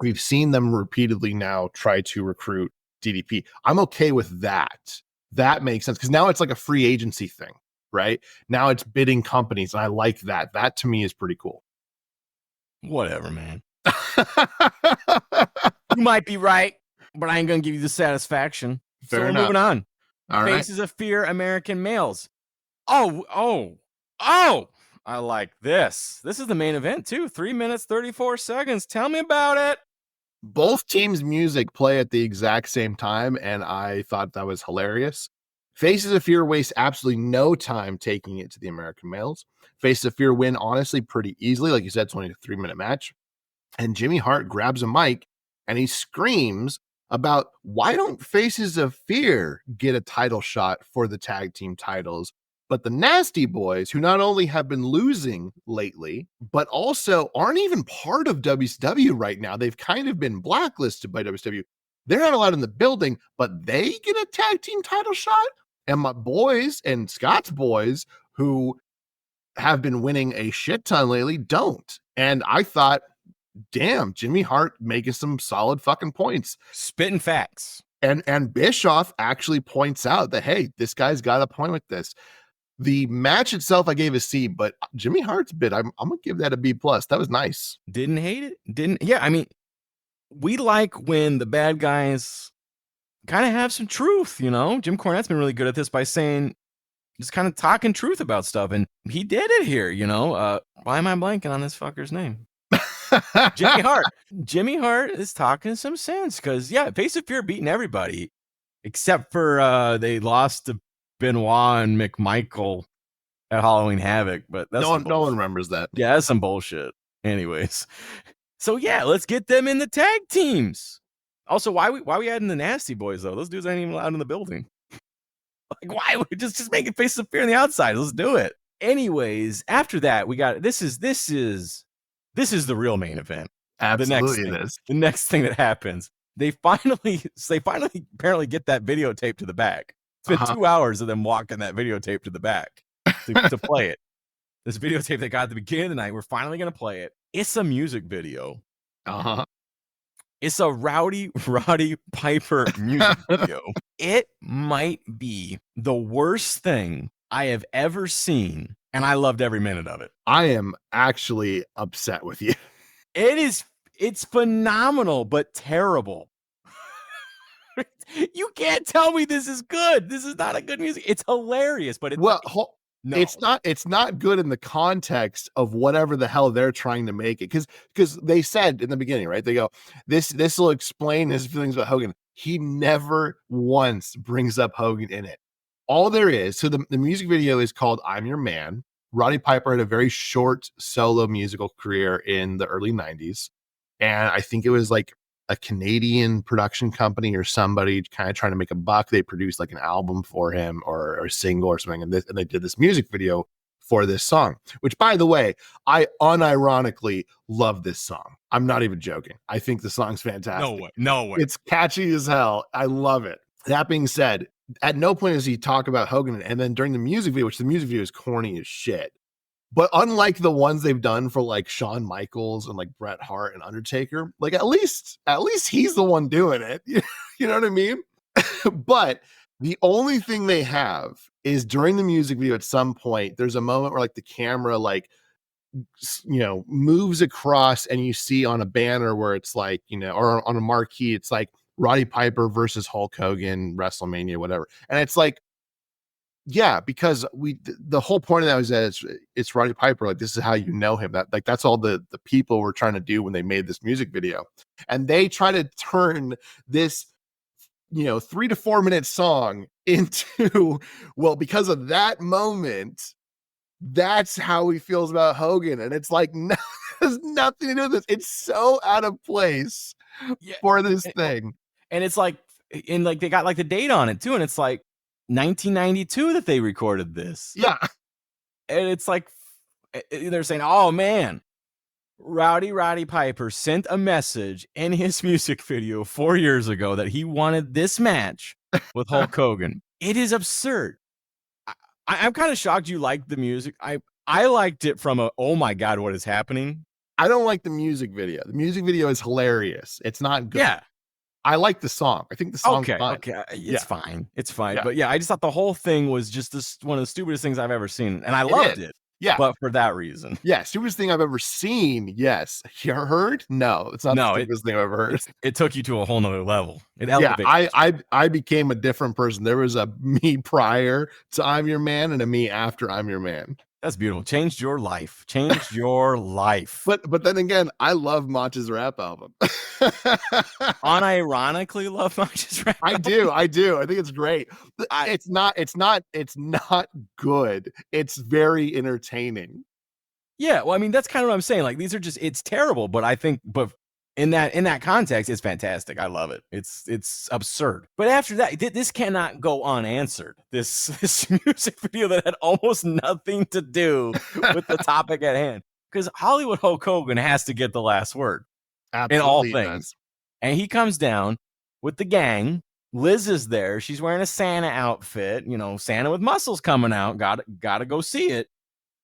We've seen them repeatedly now try to recruit DDP. I'm okay with that. That makes sense, because now it's like a free agency thing, right? Now it's bidding companies, and I like that. That to me is pretty cool. Whatever, man. You might be right, but I ain't gonna give you the satisfaction. Fair enough. We're moving on. All right. Faces of Fear, American Males. Oh! I like this. This is the main event too. 3 minutes 34 seconds. Tell me about it. Both teams' music play at the exact same time, and I thought that was hilarious. Faces of Fear waste absolutely no time taking it to the American males. Faces of Fear win, honestly, pretty easily. Like you said, it's only a 3-minute match. And Jimmy Hart grabs a mic and he screams about why don't Faces of Fear get a title shot for the tag team titles, but the Nasty Boys, who not only have been losing lately, but also aren't even part of WCW right now. They've kind of been blacklisted by WCW. They're not allowed in the building, but they get a tag team title shot. And my boys and Scott's boys, who have been winning a shit ton lately, don't. And I thought, damn, Jimmy Hart making some solid fucking points. Spitting facts. And Bischoff actually points out that, hey, this guy's got a point with this. The match itself, I gave a C, but Jimmy Hart's bit, I'm gonna give that a B+. That was nice. Didn't hate it. Yeah, I mean, we like when the bad guys kind of have some truth, you know? Jim Cornette's been really good at this by saying, just kind of talking truth about stuff, and he did it here, you know? Why am I blanking on this fucker's name? Jimmy Hart. Jimmy Hart is talking some sense, because, yeah, Face of Fear beating everybody, except for they lost to Benoit and McMichael at Halloween Havoc, but that's no one remembers that. Yeah, that's some bullshit. Anyways, so yeah, let's get them in the tag teams. Also, why we adding the Nasty Boys though? Those dudes ain't even allowed in the building. Like, why we just make it Face of Fear on the outside? Let's do it. Anyways, after that, we got this is the real main event. Absolutely, the next thing that happens, they finally apparently get that videotape to the back. It's been 2 hours of them walking that videotape to the back to play it. This videotape they got at the beginning of the night, we're finally going to play it. It's a music video. It's a Rowdy Piper music video. It might be the worst thing I have ever seen, and I loved every minute of it. I am actually upset with you. It's phenomenal, but terrible. You can't tell me this is good. This is not a good music. It's hilarious, but it's no. It's not good in the context of whatever the hell they're trying to make it. Because they said in the beginning, right? They go, this will explain his feelings about Hogan. He never once brings up Hogan in it. All there is, so the music video is called I'm Your Man. Roddy Piper had a very short solo musical career in the early 90s. And I think it was like a Canadian production company or somebody kind of trying to make a buck. They produced like an album for him or a single or something. And they did this music video for this song, which, by the way, I unironically love this song. I'm not even joking. I think the song's fantastic. No way. It's catchy as hell. I love it. That being said, at no point does he talk about Hogan. And then during the music video, which the music video is corny as shit, but unlike the ones they've done for like Shawn Michaels and like Bret Hart and Undertaker, like at least he's the one doing it. You know what I mean? But the only thing they have is during the music video at some point, there's a moment where like the camera like, you know, moves across and you see on a banner where it's like, you know, or on a marquee, it's like Roddy Piper versus Hulk Hogan, WrestleMania, whatever. And it's like, yeah, because the whole point of that was that it's Roddy Piper. Like, this is how you know him. That like that's all the people were trying to do when they made this music video, and they try to turn this, you know, 3 to 4 minute song into, well, because of that moment, that's how he feels about Hogan, and it's like no, there's nothing to do with this. It's so out of place for this thing, and it's like, and like they got like the date on it too, and it's like 1992 that they recorded this. Yeah. And it's like, they're saying, oh man, Roddy Piper sent a message in his music video 4 years ago that he wanted this match with Hulk Hogan. It is absurd. I'm kind of shocked you liked the music. I liked it from a, oh my God, what is happening? I don't like the music video. The music video is hilarious. It's not good. Yeah. I like the song. I think the song's fine. Okay, it's fine. It's fine. Yeah. But yeah, I just thought the whole thing was just one of the stupidest things I've ever seen. And I loved it. Yeah. But for that reason. Yeah, stupidest thing I've ever seen. Yes. You heard? No, it's not the stupidest thing I've ever heard. It took you to a whole nother level. It elevated. I became a different person. There was a me prior to I'm Your Man and a me after I'm Your Man. That's beautiful. Changed your life. Changed your life. But then again, I love Mach's rap album. Unironically love Mach's rap I album. do. I think it's great. It's not good. It's very entertaining. Yeah, well, I mean, that's kind of what I'm saying. Like, these are just, it's terrible, but I think, but in that context, it's fantastic. I love it. It's absurd. But after that, this cannot go unanswered. This music video that had almost nothing to do with the topic at hand, because Hollywood Hulk Hogan has to get the last word in all Absolutely things. And he comes down with the gang. Liz is there. She's wearing a Santa outfit. You know, Santa with muscles coming out. Gotta go see it.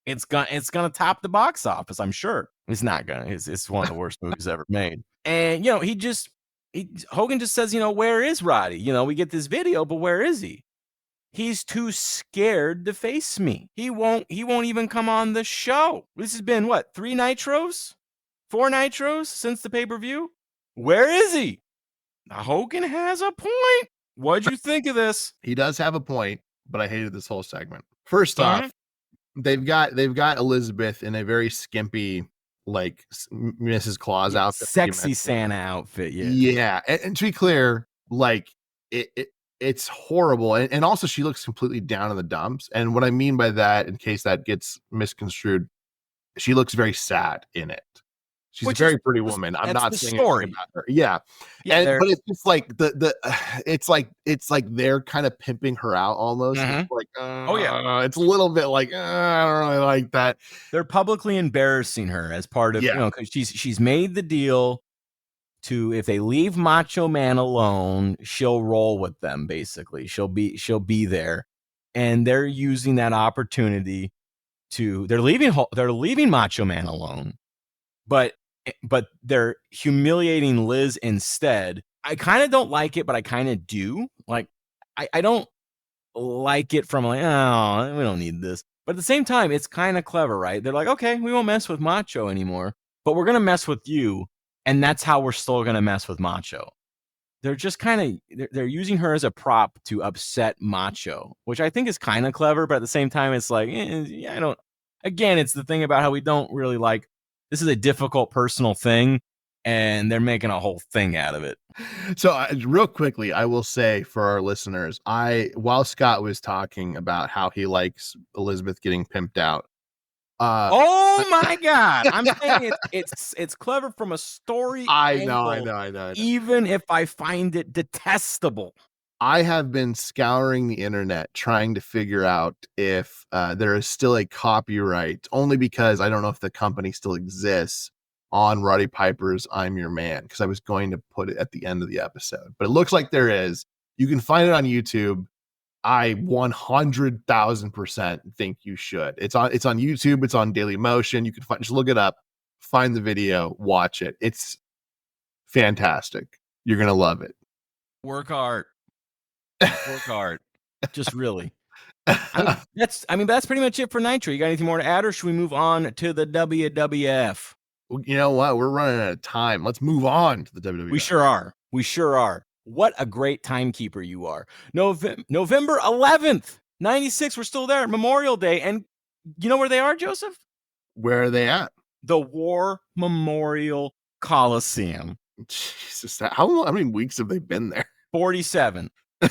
It's gonna top the box office, I'm sure. It's not gonna. It's one of the worst movies ever made. And you know, Hogan just says, you know, where is Roddy? You know, we get this video, but where is he? He's too scared to face me. He won't even come on the show. This has been what, 4 nitros since the pay-per-view? Where is he? Now, Hogan has a point. What'd you think of this? He does have a point, but I hated this whole segment. First off, they've got Elizabeth in a very skimpy, like Mrs. Claus outfit, sexy Santa outfit. Yeah. And to be clear, like it's horrible, and also she looks completely down in the dumps. And what I mean by that, in case that gets misconstrued, she looks very sad in it. She's a very pretty woman. I'm not saying anything about her. Yeah. But it's just like it's like they're kind of pimping her out almost. It's like, it's a little bit like, I don't really like that. They're publicly embarrassing her as part of, you know, because she's made the deal to, if they leave Macho Man alone, she'll roll with them. Basically, she'll be there, and they're using that opportunity to, they're leaving Macho Man alone, but they're humiliating Liz instead. I kind of don't like it, but I kind of do. Like, I don't like it from like, oh, we don't need this. But at the same time, it's kind of clever, right? They're like, okay, we won't mess with Macho anymore, but we're going to mess with you. And that's how we're still going to mess with Macho. They're just kind of, they're using her as a prop to upset Macho, which I think is kind of clever. But at the same time, it's like, again, it's the thing about how we don't really like, this is a difficult personal thing, and they're making a whole thing out of it. So real quickly, I will say for our listeners, while Scott was talking about how he likes Elizabeth getting pimped out. Oh my God. I'm saying it's clever from a story. I know. Even if I find it detestable. I have been scouring the internet trying to figure out if there is still a copyright, only because I don't know if the company still exists, on Roddy Piper's I'm Your Man, because I was going to put it at the end of the episode. But it looks like there is. You can find it on YouTube. I 100,000% think you should. It's on YouTube. It's on Daily Motion. You can just look it up, find the video, watch it. It's fantastic. You're going to love it. Work hard. Just really. That's pretty much it for Nitro. You got anything more to add, or should we move on to the WWF? You know what? We're running out of time. Let's move on to the WWF. We sure are. What a great timekeeper you are. November 11th, 96. We're still there. Memorial Day. And you know where they are, Joseph? Where are they at? The War Memorial Coliseum. Jesus, how many weeks have they been there? 47.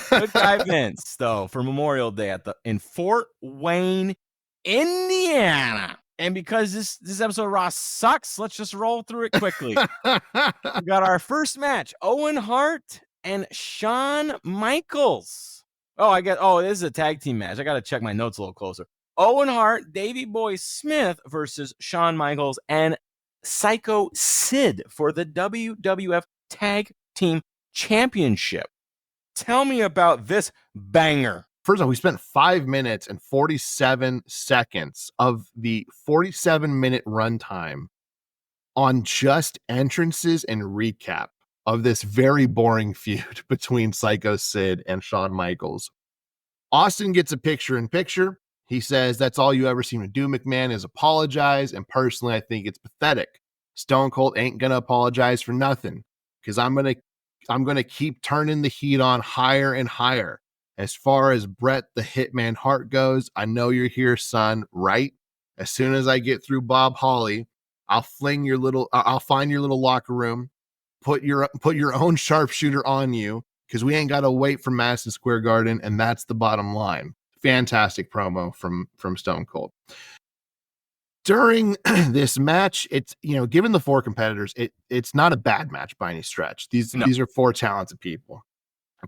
Good guy Vince, though, for Memorial Day in Fort Wayne, Indiana. And because this episode of Raw sucks, let's just roll through it quickly. We got our first match, Owen Hart and Shawn Michaels. This is a tag team match. I got to check my notes a little closer. Owen Hart, Davey Boy Smith versus Shawn Michaels and Psycho Sid for the WWF Tag Team Championship. Tell me about this banger. First of all, we spent 5 minutes and 47 seconds of the 47-minute runtime on just entrances and recap of this very boring feud between Psycho Sid and Shawn Michaels. Austin gets a picture-in-picture. He says, that's all you ever seem to do, McMahon, is apologize. And personally, I think it's pathetic. Stone Cold ain't going to apologize for nothing, because I'm going to keep turning the heat on higher and higher. As far as Bret the Hitman Hart goes, I know you're here, son, right? As soon as I get through Bob Holly, I'll find your little locker room, put your own sharpshooter on you, because we ain't got to wait for Madison Square Garden, and that's the bottom line. Fantastic promo from Stone Cold. During this match, it's, given the 4 competitors, it's not a bad match by any stretch. These are 4 talented people.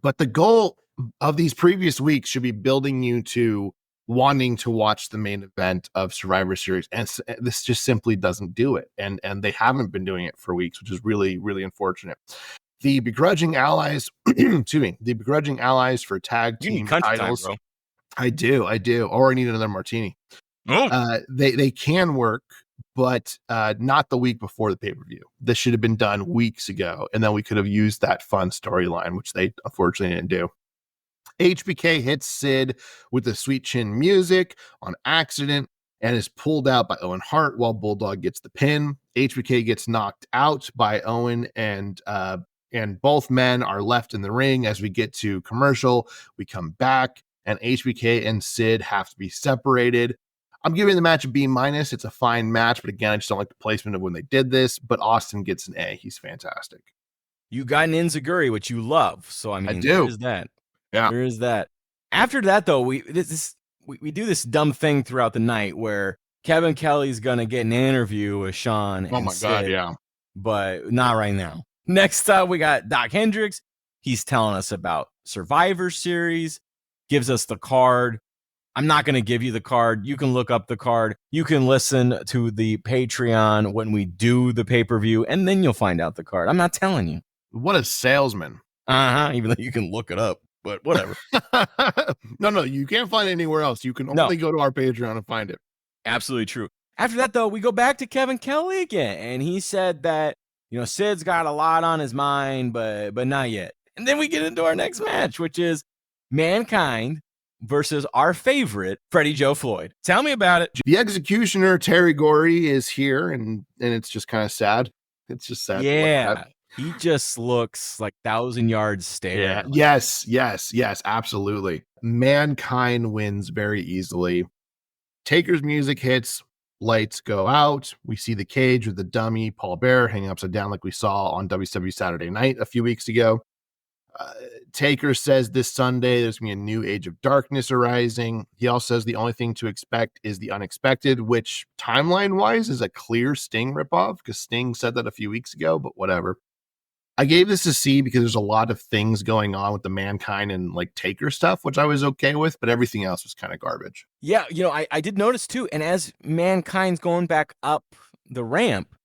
But the goal of these previous weeks should be building you to wanting to watch the main event of Survivor Series. And this just simply doesn't do it. And they haven't been doing it for weeks, which is really, really unfortunate. The begrudging allies, the begrudging allies for tag team titles. Time, bro. I do. Or I need another martini. Oh. They can work, but not the week before the pay-per-view. This should have been done weeks ago, and then we could have used that fun storyline, which they unfortunately didn't do. HBK hits Sid with the Sweet Chin music on accident and is pulled out by Owen Hart while Bulldog gets the pin. HBK gets knocked out by Owen, and both men are left in the ring. As we get to commercial, we come back, and HBK and Sid have to be separated. I'm giving the match a B-. It's a fine match, but again, I just don't like the placement of when they did this. But Austin gets an A. He's fantastic. You got an Enziguri, which you love. So, I do. There is that. Yeah. There is that. After that, though, we do this dumb thing throughout the night where Kevin Kelly's going to get an interview with Sean. Oh, my God, yeah. But not right now. Next up, we got Doc Hendricks. He's telling us about Survivor Series, gives us the card. I'm not going to give you the card. You can look up the card. You can listen to the Patreon when we do the pay-per-view, and then you'll find out the card. I'm not telling you. What a salesman. Even though you can look it up, but whatever. No, you can't find it anywhere else. You can only go to our Patreon and find it. Absolutely true. After that, though, we go back to Kevin Kelly again, and he said that, Sid's got a lot on his mind, but not yet. And then we get into our next match, which is Mankind versus our favorite, Freddie Joe Floyd. Tell me about it. The executioner, Terry Gorey, is here, and it's just kind of sad. It's just sad. Yeah. He just looks like 1,000-yard stare. Yeah. Yes, absolutely. Mankind wins very easily. Taker's music hits, lights go out. We see the cage with the dummy Paul Bearer hanging upside down like we saw on WCW Saturday Night a few weeks ago. Taker says this Sunday there's going to be a new age of darkness arising. He also says the only thing to expect is the unexpected, which timeline-wise is a clear Sting ripoff, because Sting said that a few weeks ago, but whatever. I gave this a C because there's a lot of things going on with the Mankind and like Taker stuff, which I was okay with, but everything else was kind of garbage. Yeah, I did notice too, and as Mankind's going back up the ramp,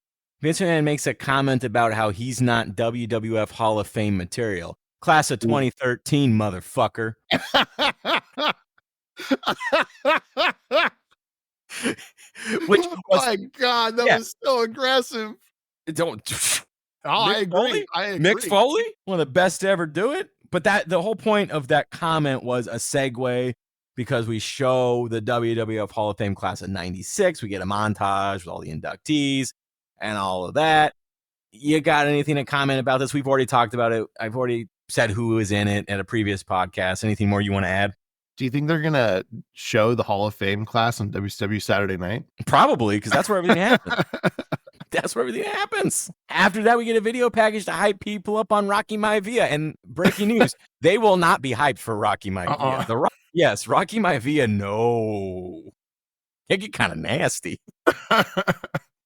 Vince McMahon makes a comment about how he's not WWF Hall of Fame material. Class of 2013, motherfucker. Which was, my God, that was so aggressive. I agree. Mick Foley, one of the best to ever do it. But the whole point of that comment was a segue, because we show the WWF Hall of Fame class of 96. We get a montage with all the inductees and all of that. You got anything to comment about this? We've already talked about it. I've already said who is in it at a previous podcast. Anything more you want to add? Do you think they're going to show the Hall of Fame class on WCW Saturday Night? Probably, because that's where everything happens. That's where everything happens. After that, we get a video package to hype people up on Rocky Maivia. And breaking news, they will not be hyped for Rocky Maivia. Yes, Rocky Maivia, no. It get kind of nasty.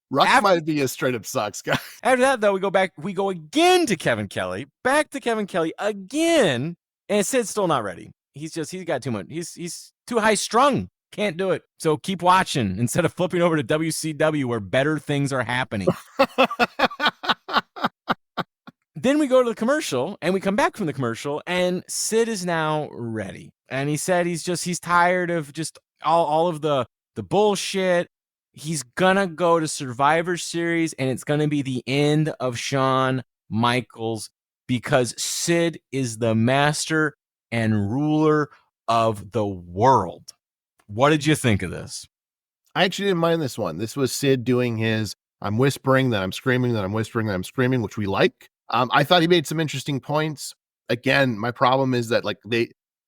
Rocky Maivia straight up sucks, guys. After that, though, we go again to Kevin Kelly, back to Kevin Kelly again, and Sid's still not ready. He's got too much. He's too high strung. Can't do it. So keep watching instead of flipping over to WCW where better things are happening. Then we go to the commercial, and we come back from the commercial, and Sid is now ready. And he said he's tired of just all of the bullshit. He's gonna go to Survivor Series, and it's gonna be the end of Shawn Michaels, because Sid is the master and ruler of the world. What did you think of this? I actually didn't mind this one. This was Sid doing his I'm whispering, then I'm screaming, then I'm whispering, then I'm screaming, which we like. I thought he made some interesting points. Again, my problem is that like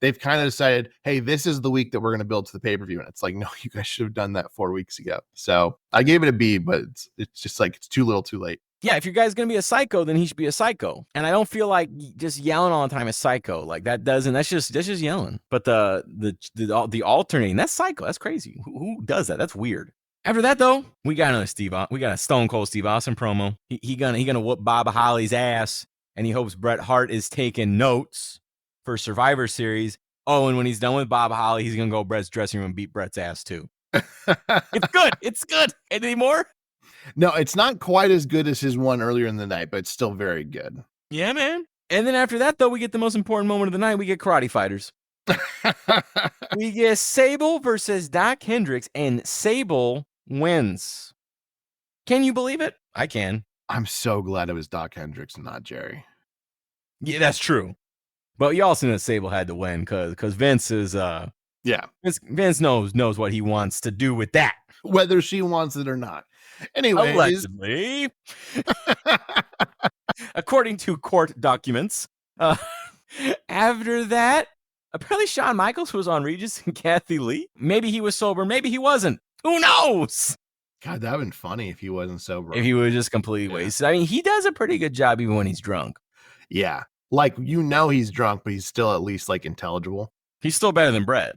they've kind of decided, hey, this is the week that we're going to build to the pay-per-view. And it's like, no, you guys should have done that 4 weeks ago. So I gave it a B, but it's just like, it's too little too late. Yeah, if your guy's going to be a psycho, then he should be a psycho. And I don't feel like just yelling all the time is psycho. Like that's just yelling. But the alternating, that's psycho. That's crazy. Who does that? That's weird. After that, though, we got a Stone Cold Steve Austin promo. He gonna whoop Bob Holly's ass, and he hopes Bret Hart is taking notes for Survivor Series. Oh, and when he's done with Bob Holly, he's gonna go Bret's dressing room and beat Bret's ass too. It's good. It's good. Any more? No, it's not quite as good as his one earlier in the night, but it's still very good. Yeah, man. And then after that, though, we get the most important moment of the night. We get karate fighters. We get Sable versus Doc Hendricks, and Sable wins. Can you believe it? I can. I'm so glad it was Doc Hendricks and not Jerry. Yeah, that's true. But you also know Sable had to win because Vince is Vince knows what he wants to do with that. Whether she wants it or not. Anyway, allegedly. According to court documents. After that, apparently Shawn Michaels was on Regis and Kathy Lee. Maybe he was sober, maybe he wasn't. Who knows? God, that would have been funny if he wasn't sober. If he was just completely wasted. I mean, he does a pretty good job even when he's drunk. Yeah. Like, he's drunk, but he's still at least, like, intelligible. He's still better than Bret.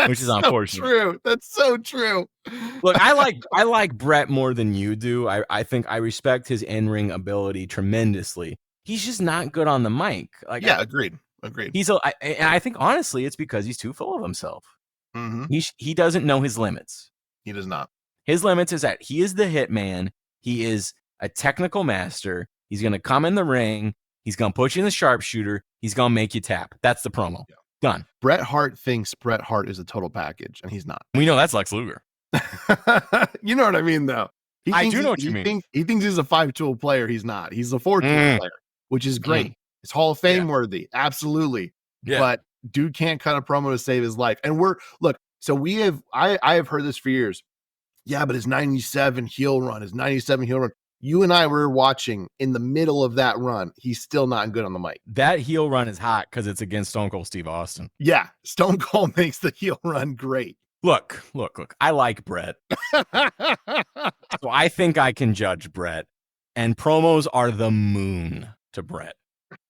Which is unfortunate. True. That's so true. Look, I like Bret more than you do. I think I respect his in-ring ability tremendously. He's just not good on the mic. Like, yeah, agreed. I think honestly, it's because he's too full of himself. Mm-hmm. He doesn't know his limits. He does not. His limits is that he is the hitman. He is a technical master. He's going to come in the ring. He's going to put you in the sharpshooter. He's going to make you tap. That's the promo. Yeah. Done. Bret Hart thinks Bret Hart is a total package, and he's not. We know that's Lex Luger. You know what I mean, though. I do know what you mean. He thinks he's a 5-tool player. He's not. He's a 4-tool player, which is great. It's Hall of Fame worthy. Absolutely. Yeah. But dude can't cut a promo to save his life. And I have heard this for years. Yeah, but his 97 heel run. You and I were watching in the middle of that run. He's still not good on the mic. That heel run is hot because it's against Stone Cold Steve Austin. Yeah, Stone Cold makes the heel run great. Look. I like Bret. So I think I can judge Bret. And promos are the moon to Bret.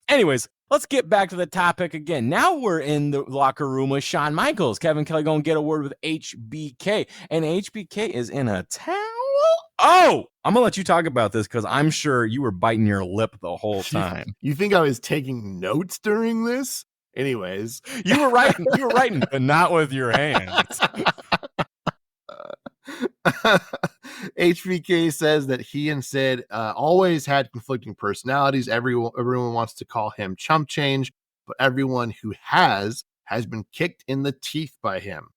Anyways, let's get back to the topic again. Now we're in the locker room with Shawn Michaels. Kevin Kelly going to get a word with HBK. And HBK is in a towel. Oh, I'm going to let you talk about this because I'm sure you were biting your lip the whole time. You think I was taking notes during this? Anyways. You were writing, but not with your hands. HBK says that he and Sid always had conflicting personalities. Everyone wants to call him chump change, but everyone who has been kicked in the teeth by him.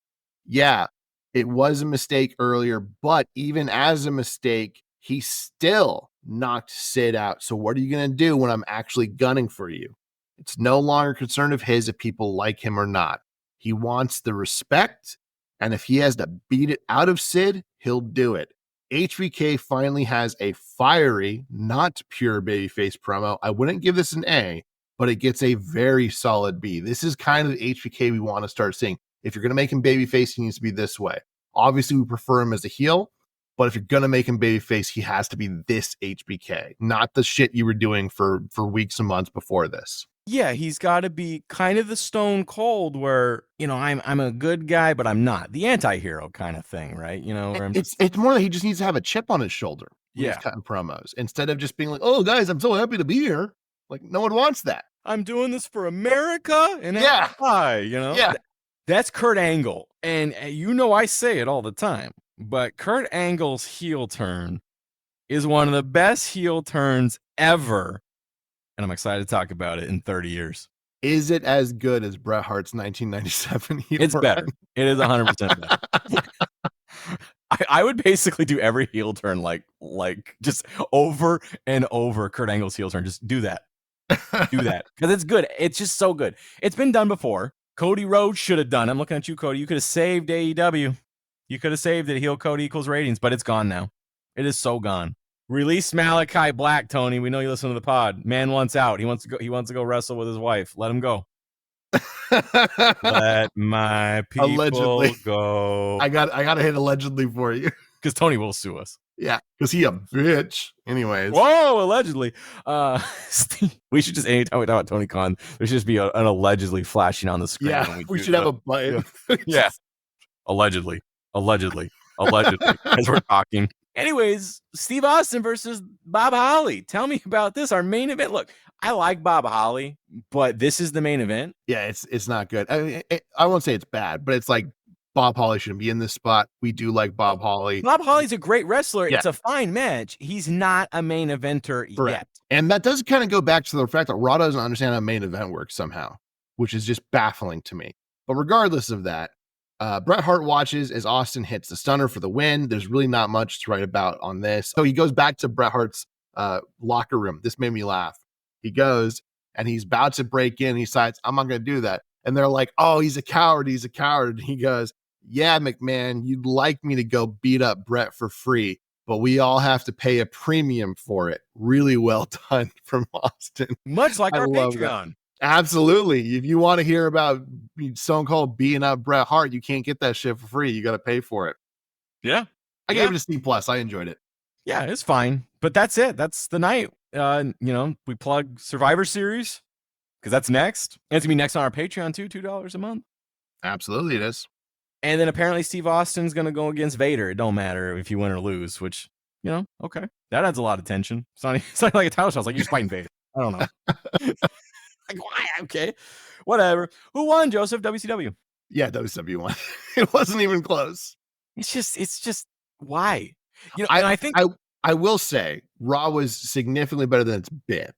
Yeah, it was a mistake earlier, but even as a mistake, he still knocked Sid out. So what are you going to do when I'm actually gunning for you? It's no longer a concern of his if people like him or not. He wants the respect, and if he has to beat it out of Sid, he'll do it. HBK finally has a fiery, not pure babyface promo. I wouldn't give this an A, but it gets a very solid B. This is kind of the HBK we want to start seeing. If you're going to make him babyface, he needs to be this way. Obviously, we prefer him as a heel, but if you're going to make him babyface, he has to be this HBK, not the shit you were doing for weeks and months before this. Yeah, he's got to be kind of the Stone Cold where, I'm a good guy, but I'm not. The anti-hero kind of thing, right? It's more that he just needs to have a chip on his shoulder when he's cutting promos instead of just being like, oh, guys, I'm so happy to be here. Like, no one wants that. I'm doing this for America and Yeah. That's Kurt Angle. And I say it all the time, but Kurt Angle's heel turn is one of the best heel turns ever. And I'm excited to talk about it in 30 years. Is it as good as Bret Hart's 1997 heel It's run? better. It is 100% better. I would basically do every heel turn like just over and over Kurt Angle's heel turn. Just do that. Do that. Because it's good. It's just so good. It's been done before. Cody Rhodes should have done. I'm looking at you, Cody. You could have saved AEW. You could have saved it. Heel Cody equals ratings, but it's gone now. It is so gone. Release Malachi Black, Tony. We know you listen to the pod. Man wants out. He wants to go wrestle with his wife. Let him go. Let my people Allegedly. go. I got to hit allegedly for you. Because Tony will sue us. Yeah, because he a bitch. Anyways. Whoa, allegedly. We should just, anytime we talk about Tony Khan, there should just be an allegedly flashing on the screen. Yeah, we should have a button. Yeah. Allegedly, as we're talking. Anyways, Steve Austin versus Bob Holly. Tell me about this, our main event. Look, I like Bob Holly, but this is the main event. Yeah, it's not good. I mean, I won't say it's bad, but it's like Bob Holly shouldn't be in this spot. We do like Bob Holly. Bob Holly's a great wrestler. Yeah. It's a fine match. He's not a main eventer yet. And that does kind of go back to the fact that Raw doesn't understand how main event works somehow, which is just baffling to me. But regardless of that, Bret Hart watches as Austin hits the stunner for the win. There's really not much to write about on this. So he goes back to Bret Hart's locker room. This made me laugh. He goes and he's about to break in. He decides, I'm not going to do that. And they're like, oh, he's a coward. He's a coward. And he goes, yeah, McMahon, you'd like me to go beat up Bret for free, but we all have to pay a premium for it. Really well done from Austin. Much like our Patreon. That. Absolutely. If you want to hear about Stone Cold beating up Bret Hart, you can't get that shit for free. You got to pay for it. Yeah. I gave it a C+. I enjoyed it. Yeah, it's fine. But that's it. That's the night. We plug Survivor Series because that's next. And it's going to be next on our Patreon too, $2 a month. Absolutely it is. And then apparently Steve Austin's going to go against Vader. It don't matter if you win or lose, which, okay. That adds a lot of tension. It's not like a title shot. It's like you're just fighting Vader. I don't know. Like, why? Okay. Whatever. Who won, Joseph? WCW. Yeah, WCW won. It wasn't even close. It's just why? And I think I will say Raw was significantly better than it's been,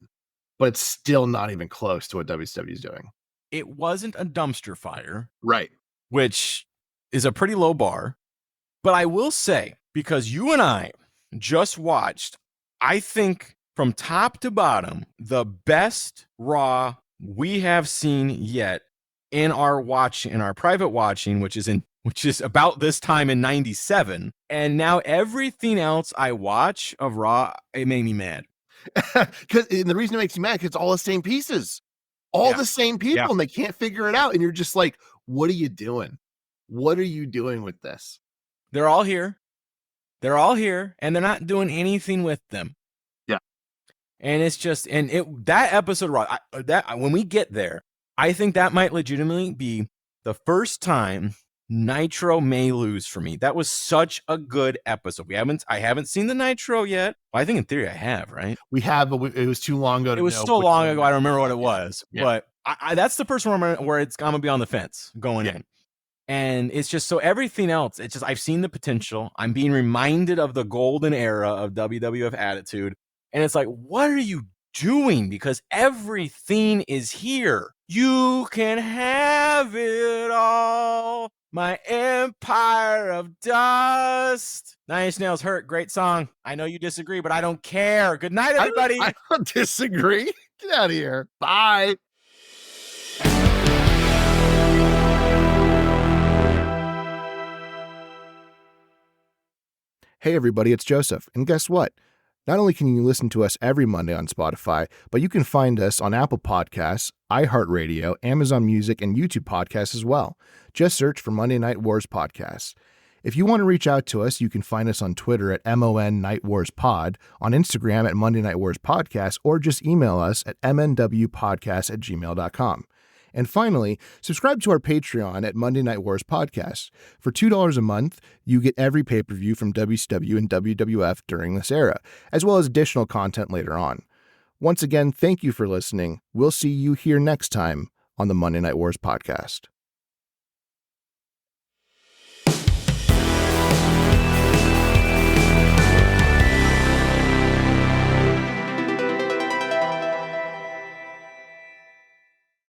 but it's still not even close to what WCW is doing. It wasn't a dumpster fire. Right. Which is a pretty low bar. But I will say, because you and I just watched, I think from top to bottom, the best Raw we have seen yet in our private watching, which is about this time in 97. And now everything else I watch of Raw, it made me mad. Because the reason it makes you mad, because it's all the same pieces. All the same people, and they can't figure it out. And you're just like, what are you doing? What are you doing with this? They're all here. And they're not doing anything with them. Yeah. And it's just, that episode, when we get there, I think that might legitimately be the first time Nitro may lose for me. That was such a good episode. I haven't seen the Nitro yet. Well, I think in theory I have, right? We have, but it was too long ago. It was so long ago. I don't remember what it was, but that's the first one where it's going to be on the fence going in. And it's just, so everything else, it's just, I've seen the potential. I'm being reminded of the golden era of WWF Attitude. And it's like, what are you doing? Because everything is here. You can have it all. My empire of dust. Nine Inch Nails Hurt. Great song. I know you disagree, but I don't care. Good night, everybody. I don't disagree. Get out of here. Bye. Hey, everybody, it's Joseph. And guess what? Not only can you listen to us every Monday on Spotify, but you can find us on Apple Podcasts, iHeartRadio, Amazon Music, and YouTube Podcasts as well. Just search for Monday Night Wars Podcasts. If you want to reach out to us, you can find us on Twitter at MON Night Wars Pod, on Instagram at Monday Night Wars Podcast, or just email us at mnwpodcast@gmail.com. And finally, subscribe to our Patreon at Monday Night Wars Podcast. For $2 a month, you get every pay-per-view from WCW and WWF during this era, as well as additional content later on. Once again, thank you for listening. We'll see you here next time on the Monday Night Wars Podcast.